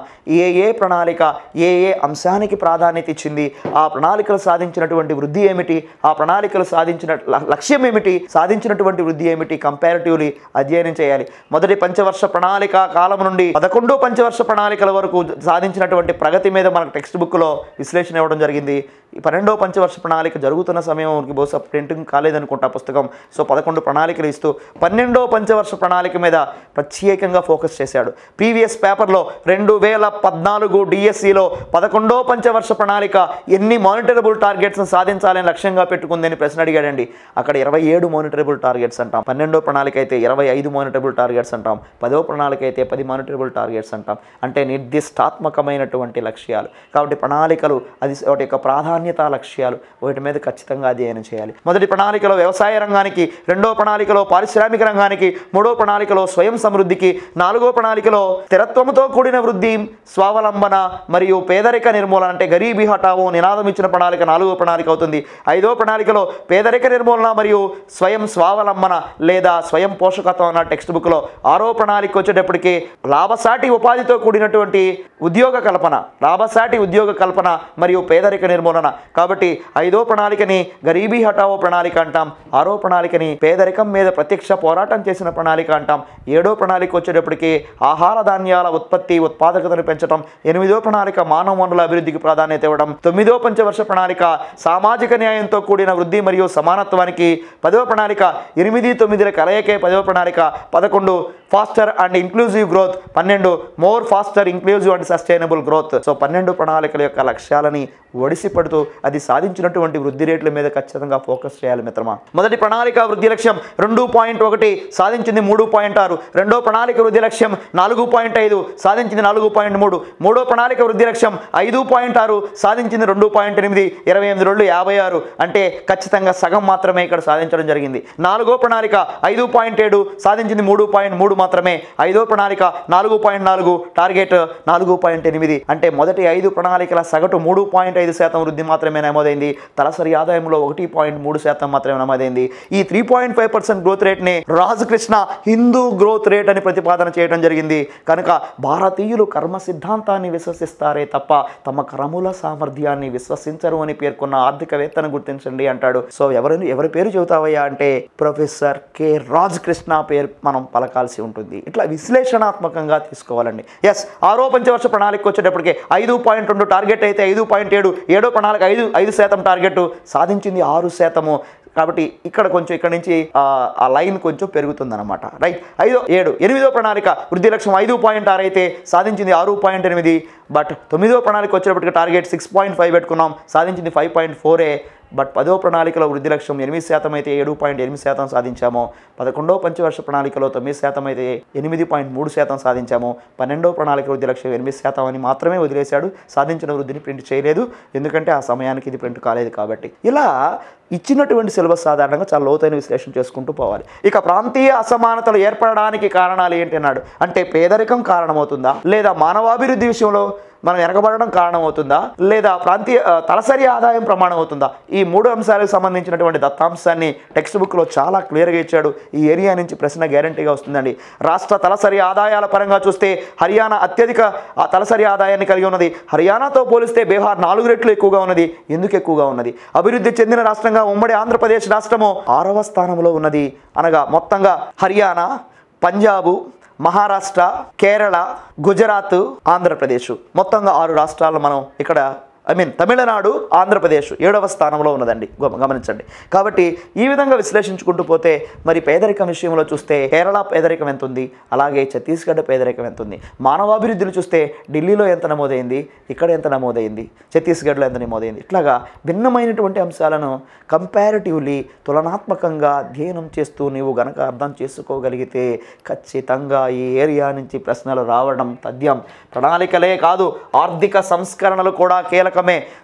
ఏ ప్రణాళిక ఏ అంశానికి ప్రాధాన్యత ఇచ్చింది, ఆ ప్రణాళికలు సాధించినటువంటి వృద్ధి ఏమిటి, ఆ ప్రణాళికలు సాధించిన లక్ష్యం ఏమిటి, సాధించినటువంటి వృద్ధి ఏమిటి, కంపారిటివ్లీ అధ్యయనం చేయాలి. మొదటి పంచవర్ష ప్రణాళిక కాలం నుండి 11 పంచవర్ష ప్రణాళికల వరకు సాధించినటువంటి ప్రగతి మీద మనకు టెక్స్ట్ బుక్లో విశ్లేషణ ఇవ్వడం జరిగింది. ఈ 12వ పంచవర్ష ప్రణాళిక జరుగుతున్న సమయంకి బహుశా ప్రింటింగ్ కాలేదనుకుంటా పుస్తకం. సో 11 ప్రణాళికలు ఇస్తూ 12వ పంచవర్ష ప్రణాళిక మీద ప్రత్యేకంగా ఫోకస్ చేశాడు. ప్రీవియస్ పేపర్లో 2014 DSEలో 11వ పంచవర్ష ప్రణాళిక ఎన్ని మానిటరబుల్ టార్గెట్స్ని సాధించాలని లక్ష్యంగా పెట్టుకుందని ప్రశ్న అడిగాడండి. అక్కడ 27 మానిటరబుల్ టార్గెట్స్ అంటాం, 12వ ప్రణాళిక అయితే 25 మానిటరబుల్ టార్గెట్స్ అంటాం, 10వ ప్రణాళిక అయితే 10 మానిటరబుల్ టార్గెట్స్ అంటాం. అంటే నిర్దిష్టాత్మకమైనటువంటి లక్ష్యాలు. కాబట్టి ప్రణాళికలు అది వాటి యొక్క ప్రాధాన్యత లక్ష్యాలు, వాటి మీద ఖచ్చితంగా అధ్యయనం చేయాలి. మొదటి ప్రణాళికలో వ్యవసాయ రంగానికి, 2వ ప్రణాళికలో పారిశ్రామిక రంగానికి, 3వ ప్రణాళికలో స్వయం సమృద్ధికి, 4వ ప్రణాళికలో స్థిరత్వంతో కూడిన వృద్ధి, స్వావలంబన మరియు పేదరిక నిర్మూలన అంటే గరీబీ హఠావో నినాదం ఇచ్చిన ప్రణాళిక 4వ ప్రణాళిక అవుతుంది. 5వ ప్రణాళికలో పేదరిక నిర్మూలన మరియు స్వయం స్వావలంబన లేదా స్వయం పోషకత్వం అన్న టెక్స్ట్ బుక్లో. 6వ ప్రణాళిక వచ్చేటప్పటికి లాభసాటి ఉపాధితో కూడినటువంటి ఉద్యోగ కల్పన, లాభసాటి ఉద్యోగ కల్పన మరియు పేదరిక నిర్మూలన. కాబట్టి 5వ ప్రణాళికని గరీబీ హఠావో ప్రణాళిక అంటాం, 6వ ప్రణాళికని పేదరికం మీద ప్రత్యక్ష పోరాటం చేసిన ప్రణాళిక అంటాం, 7వ ప్రణాళిక వచ్చేటప్పటికి ఆహార ధాన్యాల ఉత్పత్తి ఉత్పాదకతను పెంచడం, 8వ ప్రణాళిక మానవ వనరుల అభివృద్ధికి ప్రాధాన్యత ఇవ్వడం, 9వ పంచవర్ష ప్రణాళిక సామాజిక న్యాయంతో కూడిన వృద్ధి మరియు సమానత్వానికి, 10వ ప్రణాళిక 8, 9ల కలయికే 10వ ప్రణాళిక, 11 faster and inclusive growth, 12 more faster inclusive and sustainable growth. So 12 ప్రణాళికల యొక్క లక్ష్యాలని ఒడిసిపడుతూ అది సాధించినటువంటి వృద్ధి రేట్ల మీద ఖచ్చితంగా ఫోకస్ చేయాలి మిత్రమా. మొదటి ప్రణాళిక వృద్ధి లక్ష్యం 2.1 సాధించింది 3.6, రెండో ప్రణాళిక వృద్ధి లక్ష్యం 4.5 సాధించింది 4.3, మూడో ప్రణాళిక వృద్ధి లక్ష్యం 5.6 సాధించింది 2.8, 28 56 అంటే ఖచ్చితంగా సగం మాత్రమే ఇక్కడ సాధించడం జరిగింది. నాలుగో ప్రణాళిక 5.7 సాధించింది 3.3 మాత్రమే, ఐదో ప్రణాళిక 4.4 టార్గెట్ 4.8 అంటే మొదటి 5 ప్రణాళికల సగటు 3.5% వృద్ధి మాత్రమే నమోదైంది. తలసరి ఆదాయంలో 1.3% మాత్రమే నమోదైంది. ఈ 3.5% గ్రోత్ రేట్ని రాజకృష్ణ హిందూ గ్రోత్ రేట్ అని ప్రతిపాదన చేయడం జరిగింది. కనుక భారతీయులు కర్మ సిద్ధాంతాన్ని విశ్వసిస్తారే తప్ప తమ కర్మల సామర్థ్యాన్ని విశ్వసించరు అని పేర్కొన్న ఆర్థికవేత్తను గుర్తించండి అంటాడు. సో ఎవరి పేరు చెబుతావయ్యా అంటే ప్రొఫెసర్ కె రాజకృష్ణ పేరు మనం పలకాల్సి ఉంటుంది. ఇట్లా విశ్లేషణాత్మకంగా తీసుకోవాలండి. ఎస్, ఆరో పంచవర్ష ప్రణాళిక వచ్చేటప్పటికి 5.2 టార్గెట్ అయితే 5.7, ఏడో ప్రణాళిక 5% టార్గెట్ సాధించింది 6%. కాబట్టి ఇక్కడ నుంచి ఆ లైన్ కొంచెం పెరుగుతుందన్నమాట. రైట్, 8వ ప్రణాళిక వృద్ధి లక్ష్యం 5.6 అయితే సాధించింది 6.8. బట్ 9వ ప్రణాళిక వచ్చేటప్పటికి టార్గెట్ 6.5 పెట్టుకున్నాం, సాధించింది 5.4. బట్ 10వ ప్రణాళికలో వృద్ధి లక్ష్యం 8% అయితే 7.8% సాధించాము. 11వ పంచవర్ష ప్రణాళికలో 9% అయితే 8.3% సాధించాము. 12వ ప్రణాళిక వృద్ధి లక్ష్యం 8% అని మాత్రమే వదిలేశాడు, సాధించిన వృద్ధిని ప్రింట్ చేయలేదు, ఎందుకంటే ఆ సమయానికి ఇది ప్రింట్ కాలేదు కాబట్టి. ఇలా ఇచ్చినటువంటి సిలబస్ సాధారణంగా చాలా లోతైన విశ్లేషణ చేసుకుంటూ పోవాలి. ఇక ప్రాంతీయ అసమానతలు ఏర్పడడానికి కారణాలు ఏంటి అన్నాడు. అంటే పేదరికం కారణమవుతుందా, లేదా మానవాభివృద్ధి విషయంలో మనం వెనకబడడం కారణం అవుతుందా, లేదా ప్రాంతీయ తలసరి ఆదాయం ప్రమాణం అవుతుందా? ఈ 3 అంశాలకు సంబంధించినటువంటి దత్తాంశాన్ని టెక్స్ట్ బుక్లో చాలా క్లియర్గా ఇచ్చాడు. ఈ ఏరియా నుంచి ప్రశ్న గ్యారంటీగా వస్తుందండి. రాష్ట్ర తలసరి ఆదాయాల పరంగా చూస్తే హర్యానా అత్యధిక తలసరి ఆదాయాన్ని కలిగి ఉన్నది. హర్యానాతో పోలిస్తే బీహార్ 4 రెట్లు ఎక్కువగా ఉన్నది. ఎందుకు ఎక్కువగా ఉన్నది? అభివృద్ధి చెందిన రాష్ట్రంగా ఉమ్మడి ఆంధ్రప్రదేశ్ రాష్ట్రము 6వ స్థానంలో ఉన్నది. అనగా మొత్తంగా హర్యానా, పంజాబు, మహారాష్ట్ర, కేరళ, గుజరాత్, ఆంధ్రప్రదేశ్ మొత్తంగా 6 రాష్ట్రాలు మనం ఇక్కడ తమిళనాడు, ఆంధ్రప్రదేశ్ 7వ స్థానంలో ఉన్నదండి, గమనించండి. కాబట్టి ఈ విధంగా విశ్లేషించుకుంటూ పోతే మరి పేదరికం విషయంలో చూస్తే కేరళ పేదరికం ఎంత ఉంది, అలాగే ఛత్తీస్గఢ్ పేదరికం ఎంత ఉంది. మానవాభివృద్ధిని చూస్తే ఢిల్లీలో ఎంత నమోదైంది, ఇక్కడ ఎంత నమోదైంది, ఛత్తీస్గఢ్లో ఎంత నమోదైంది. ఇట్లాగా భిన్నమైనటువంటి అంశాలను కంపారిటివ్లీ తులనాత్మకంగా అధ్యయనం చేస్తూ నీవు గనక అర్థం చేసుకోగలిగితే ఖచ్చితంగా ఈ ఏరియా నుంచి ప్రశ్నలు రావడం తథ్యం. ప్రణాళికలే కాదు, ఆర్థిక సంస్కరణలు కూడా కీలకమే.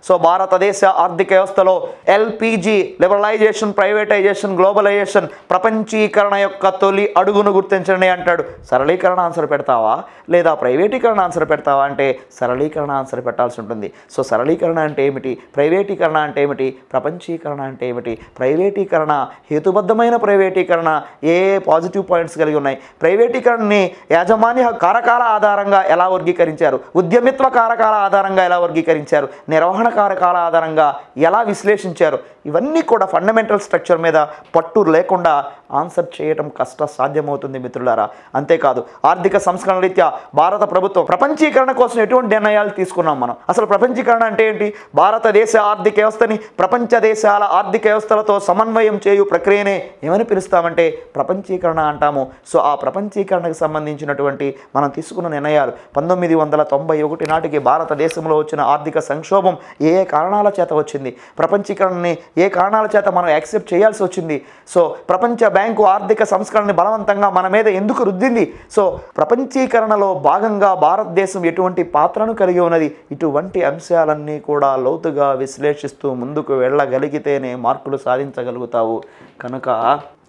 సో భారతదేశ ఆర్థిక వ్యవస్థలో ఎల్పిజి, లిబరలైజేషన్, ప్రైవేటైజేషన్, గ్లోబలైజేషన్, ప్రపంచీకరణ యొక్క తొలి అడుగును గుర్తించండి అంటాడు. సరళీకరణ ఆన్సర్ పెడతావా లేదా ప్రైవేటీకరణ ఆన్సర్ పెడతావా అంటే సరళీకరణ ఆన్సర్ పెట్టాల్సి ఉంటుంది. సో సరళీకరణ అంటే ఏమిటి, ప్రైవేటీకరణ అంటే ఏమిటి, ప్రపంచీకరణ అంటే ఏమిటి? ప్రైవేటీకరణ, హేతుబద్ధమైన ప్రైవేటీకరణ ఏ పాజిటివ్ పాయింట్స్ కలిగి ఉన్నాయి? ప్రైవేటీకరణని యాజమాన్య కారకాల ఆధారంగా ఎలా వర్గీకరించారు, ఉద్యమిత్వ కారకాల ఆధారంగా ఎలా వర్గీకరించారు, నిర్వహణ కారకాల ఆధారంగా ఎలా విశ్లేషించారు, ఇవన్నీ కూడా ఫండమెంటల్ స్ట్రక్చర్ మీద పట్టు లేకుండా ఆన్సర్ చేయడం కష్ట సాధ్యమవుతుంది మిత్రులారా. అంతేకాదు ఆర్థిక సంస్కరణ రీత్యా భారత ప్రభుత్వం ప్రపంచీకరణ కోసం ఎటువంటి నిర్ణయాలు తీసుకున్నాం మనం? అసలు ప్రపంచీకరణ అంటే ఏంటి? భారతదేశ ఆర్థిక వ్యవస్థని ప్రపంచ దేశాల ఆర్థిక వ్యవస్థలతో సమన్వయం చేయు ప్రక్రియనే ఏమని పిలుస్తామంటే ప్రపంచీకరణ అంటాము. సో ఆ ప్రపంచీకరణకు సంబంధించినటువంటి మనం తీసుకున్న నిర్ణయాలు 1991 నాటికి భారతదేశంలో వచ్చిన ఆర్థిక సంక్షోభం ఏ కారణాల చేత వచ్చింది, ప్రపంచీకరణని ఏ కారణాల చేత మనం యాక్సెప్ట్ చేయాల్సి వచ్చింది, సో ప్రపంచ బ్యాంకు ఆర్థిక సంస్కరణని బలవంతంగా మన మీద ఎందుకు రుద్దింది, సో ప్రపంచీకరణలో భాగంగా భారతదేశం ఎటువంటి పాత్రను కలిగి ఉన్నది, ఇటువంటి అంశాలన్నీ కూడా లోతుగా విశ్లేషిస్తూ ముందుకు వెళ్ళగలిగితేనే మార్కులు సాధించగలుగుతావు. కనుక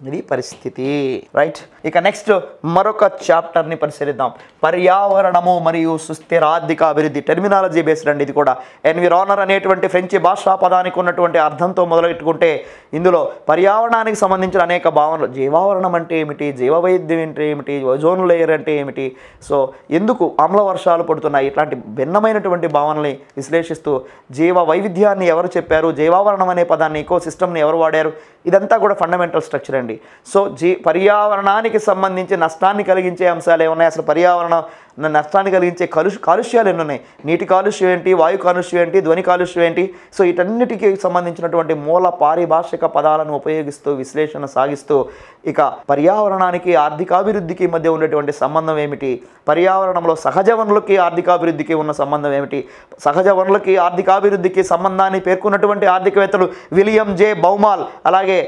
ఇది పరిస్థితి, రైట్. ఇక నెక్స్ట్ మరొక చాప్టర్ని పరిశీలిద్దాం. పర్యావరణము మరియు సుస్థిర ఆర్థిక అభివృద్ధి. టెర్మినాలజీ బేస్డ్ అండి ఇది కూడా. ఎన్విరానర్ అనేటువంటి ఫ్రెంచ్ భాషా పదానికి ఉన్నటువంటి అర్థంతో మొదలెట్టుకుంటే ఇందులో పర్యావరణానికి సంబంధించిన అనేక భావనలు, జీవావరణం అంటే ఏమిటి, జీవవైద్యం అంటే ఏమిటి, ఓజోన్ లేయర్ అంటే ఏమిటి, సో ఎందుకు ఆమ్ల వర్షాలు పడుతున్నాయి, ఇట్లాంటి భిన్నమైనటువంటి భావనల్ని విశ్లేషిస్తూ జీవ వైవిధ్యాన్ని ఎవరు చెప్పారు, జీవావరణం అనే పదాన్ని, ఈకో సిస్టమ్ని ఎవరు వాడారు, ఇదంతా కూడా ఫండమెంటల్ స్ట్రక్చర్ అండి. సో పర్యావరణానికి సంబంధించి నష్టాన్ని కలిగించే అంశాలు ఏమున్నాయి, అసలు పర్యావరణ నష్టాన్ని కలిగించే కాలుష్యాలు ఎన్ని ఉన్నాయి, నీటి కాలుష్యం ఏంటి, వాయు కాలుష్యం ఏంటి, ధ్వని కాలుష్యం ఏంటి, సో వీటన్నిటికీ సంబంధించినటువంటి మూల పారిభాషిక పదాలను ఉపయోగిస్తూ విశ్లేషణ సాగిస్తూ ఇక పర్యావరణానికి ఆర్థికాభివృద్ధికి మధ్య ఉన్నటువంటి సంబంధం ఏమిటి, పర్యావరణంలో సహజ వనరులకి ఆర్థికాభివృద్ధికి ఉన్న సంబంధం ఏమిటి, సహజ వనరులకి ఆర్థికాభివృద్ధికి సంబంధాన్ని పేర్కొన్నటువంటి ఆర్థికవేత్తలు విలియం జే బౌమాల్, అలాగే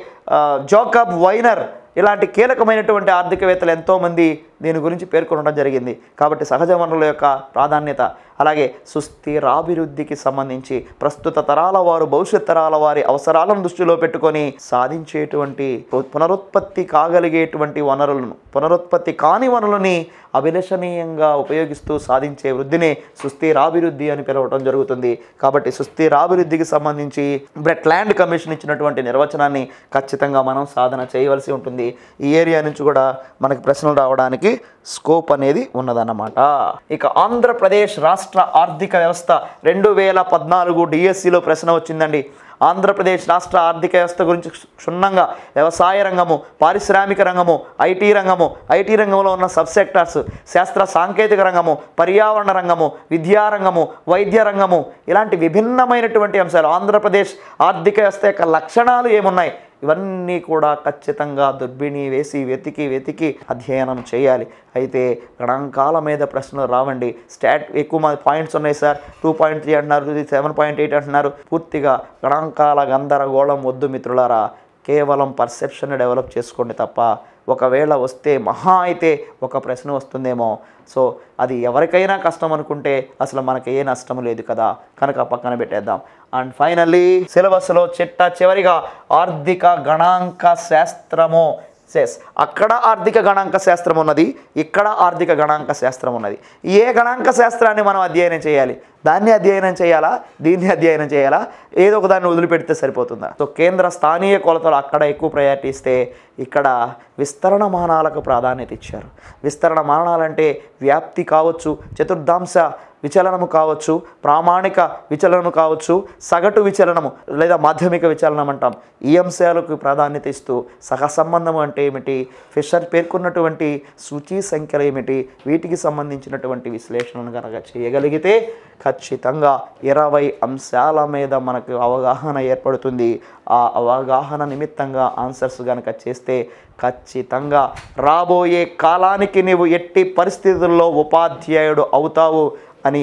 జోకబ్ వైనర్, ఇలాంటి కీలకమైనటువంటి ఆర్థికవేత్తలు ఎంతోమంది దీని గురించి పేర్కొనడం జరిగింది. కాబట్టి సహజ వనరుల యొక్క ప్రాధాన్యత, అలాగే సుస్థిరాభివృద్ధికి సంబంధించి ప్రస్తుత తరాల వారు భవిష్యత్ తరాల వారి అవసరాలను దృష్టిలో పెట్టుకొని సాధించేటువంటి పునరుత్పత్తి కాగలిగేటువంటి వనరులను, పునరుత్పత్తి కాని వనరులని అభిలషణీయంగా ఉపయోగిస్తూ సాధించే వృద్ధిని సుస్థిరాభివృద్ధి అని పిలవటం జరుగుతుంది. కాబట్టి సుస్థిరాభివృద్ధికి సంబంధించి బ్రెట్ ల్యాండ్ కమిషన్ ఇచ్చినటువంటి నిర్వచనాన్ని ఖచ్చితంగా మనం సాధన చేయవలసి ఉంటుంది. ఈ ఏరియా నుంచి కూడా మనకి ప్రశ్నలు రావడానికి స్కోప్ అనేది ఉన్నదన్నమాట. ఇక ఆంధ్రప్రదేశ్ రాష్ట్ర ఆర్థిక వ్యవస్థ 2014 డిఎస్సిలో ప్రశ్న వచ్చిందండి. ఆంధ్రప్రదేశ్ రాష్ట్ర ఆర్థిక వ్యవస్థ గురించి క్షుణ్ణంగా వ్యవసాయ రంగము, పారిశ్రామిక రంగము, ఐటీ రంగంలో ఉన్న సబ్ సెక్టార్స్, శాస్త్ర సాంకేతిక రంగము, పర్యావరణ రంగము, విద్యారంగము, వైద్య రంగము, ఇలాంటి విభిన్నమైనటువంటి అంశాలు, ఆంధ్రప్రదేశ్ ఆర్థిక వ్యవస్థ యొక్క లక్షణాలు ఏమున్నాయి, ఇవన్నీ కూడా ఖచ్చితంగా దుర్బిణి వేసి వెతికి అధ్యయనం చేయాలి. అయితే గణాంకాల మీద ప్రశ్నలు రావండి. ఎక్కువ పాయింట్స్ ఉన్నాయి సార్, 2.3 అంటున్నారు, 7.8 అంటున్నారు. పూర్తిగా గణాంకాల గందరగోళం వద్దు మిత్రులారా. కేవలం పర్సెప్షన్ డెవలప్ చేసుకోండి తప్ప, ఒకవేళ వస్తే మహా అయితే ఒక ప్రశ్న వస్తుందేమో, సో అది ఎవరికైనా కష్టం అనుకుంటే అసలు మనకి ఏ నష్టం లేదు కదా, కనుక పక్కన పెట్టేద్దాం. అండ్ ఫైనల్లీ సిలబస్లో చివరిగా ఆర్థిక గణాంక శాస్త్రము, అక్కడ ఆర్థిక గణాంక శాస్త్రం ఉన్నది, ఇక్కడ ఆర్థిక గణాంక శాస్త్రం ఉన్నది. ఏ గణాంక శాస్త్రాన్ని మనం అధ్యయనం చేయాలి? దాన్ని అధ్యయనం చేయాలా, దీన్ని అధ్యయనం చేయాలా, ఏదో ఒక దాన్ని వదిలిపెడితే సరిపోతుందా? సో కేంద్ర స్థానీయ కొలతలు అక్కడ ఎక్కువ ప్రయారిటీ ఇస్తే ఇక్కడ విస్తరణ మానాలకు ప్రాధాన్యత ఇచ్చారు. విస్తరణ మానాలంటే వ్యాప్తి కావచ్చు, చతుర్థాంశ విచలనము కావచ్చు, ప్రామాణిక విచలనము కావచ్చు, సగటు విచలనము లేదా మాధ్యమిక విచలనం అంటాం. ఈ అంశాలకు ప్రాధాన్యత ఇస్తూ సహసంబంధము అంటే ఏమిటి, ఫిషర్ పేర్కొన్నటువంటి సూచీ సంఖ్యలు ఏమిటి, వీటికి సంబంధించినటువంటి విశ్లేషణను కనుక చేయగలిగితే ఖచ్చితంగా 20 అంశాల మీద మనకు అవగాహన ఏర్పడుతుంది. ఆ అవగాహన నిమిత్తంగా ఆన్సర్స్ కనుక చేస్తే ఖచ్చితంగా రాబోయే కాలానికి నీవు ఎట్టి పరిస్థితుల్లో ఉపాధ్యాయుడు అవుతావు అని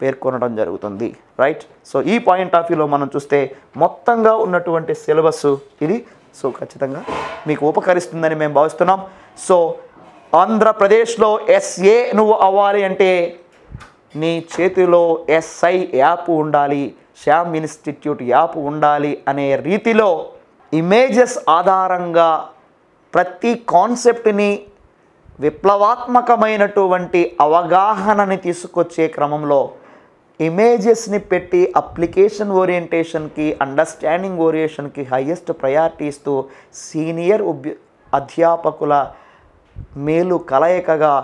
పేర్కొనడం జరుగుతుంది. రైట్. సో ఈ పాయింట్ ఆఫ్ వ్యూలో మనం చూస్తే మొత్తంగా ఉన్నటువంటి సిలబస్ ఇది. సో ఖచ్చితంగా మీకు ఉపకరిస్తుందని మేము భావిస్తున్నాం. సో ఆంధ్రప్రదేశ్లో ఎస్ఏ నువ్వు అవ్వాలి అంటే నీ చేతిలో ఎస్ఐ యాప్ ఉండాలి, శ్యామ్ ఇన్స్టిట్యూట్ యాప్ ఉండాలి అనే రీతిలో ఇమేజెస్ ఆధారంగా ప్రతి కాన్సెప్ట్ని విప్లవాత్మకమైనటువంటి అవగాహనని తీసుకొచ్చే క్రమంలో ఇమేజెస్ని పెట్టి అప్లికేషన్ ఓరియంటేషన్కి, అండర్స్టాండింగ్ ఓరియంటేషన్కి హైయెస్ట్ ప్రయారిటీ ఇస్తూ సీనియర్ అధ్యాపకుల మేలు కలయికగా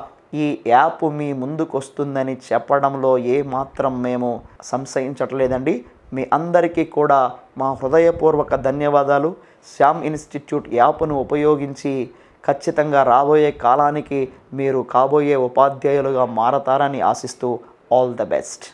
ఈ యాప్ మీ ముందుకు వస్తుందని చెప్పడంలో ఏమాత్రం మేము సంశయించట్లేదండి. మీ అందరికీ కూడా మా హృదయపూర్వక ధన్యవాదాలు. శ్యామ్ ఇన్స్టిట్యూట్ యాప్ను ఉపయోగించి ఖచ్చితంగా రాబోయే కాలానికి మీరు కాబోయే ఉపాధ్యాయులుగా మారతారని ఆశిస్తూ ఆల్ ద బెస్ట్.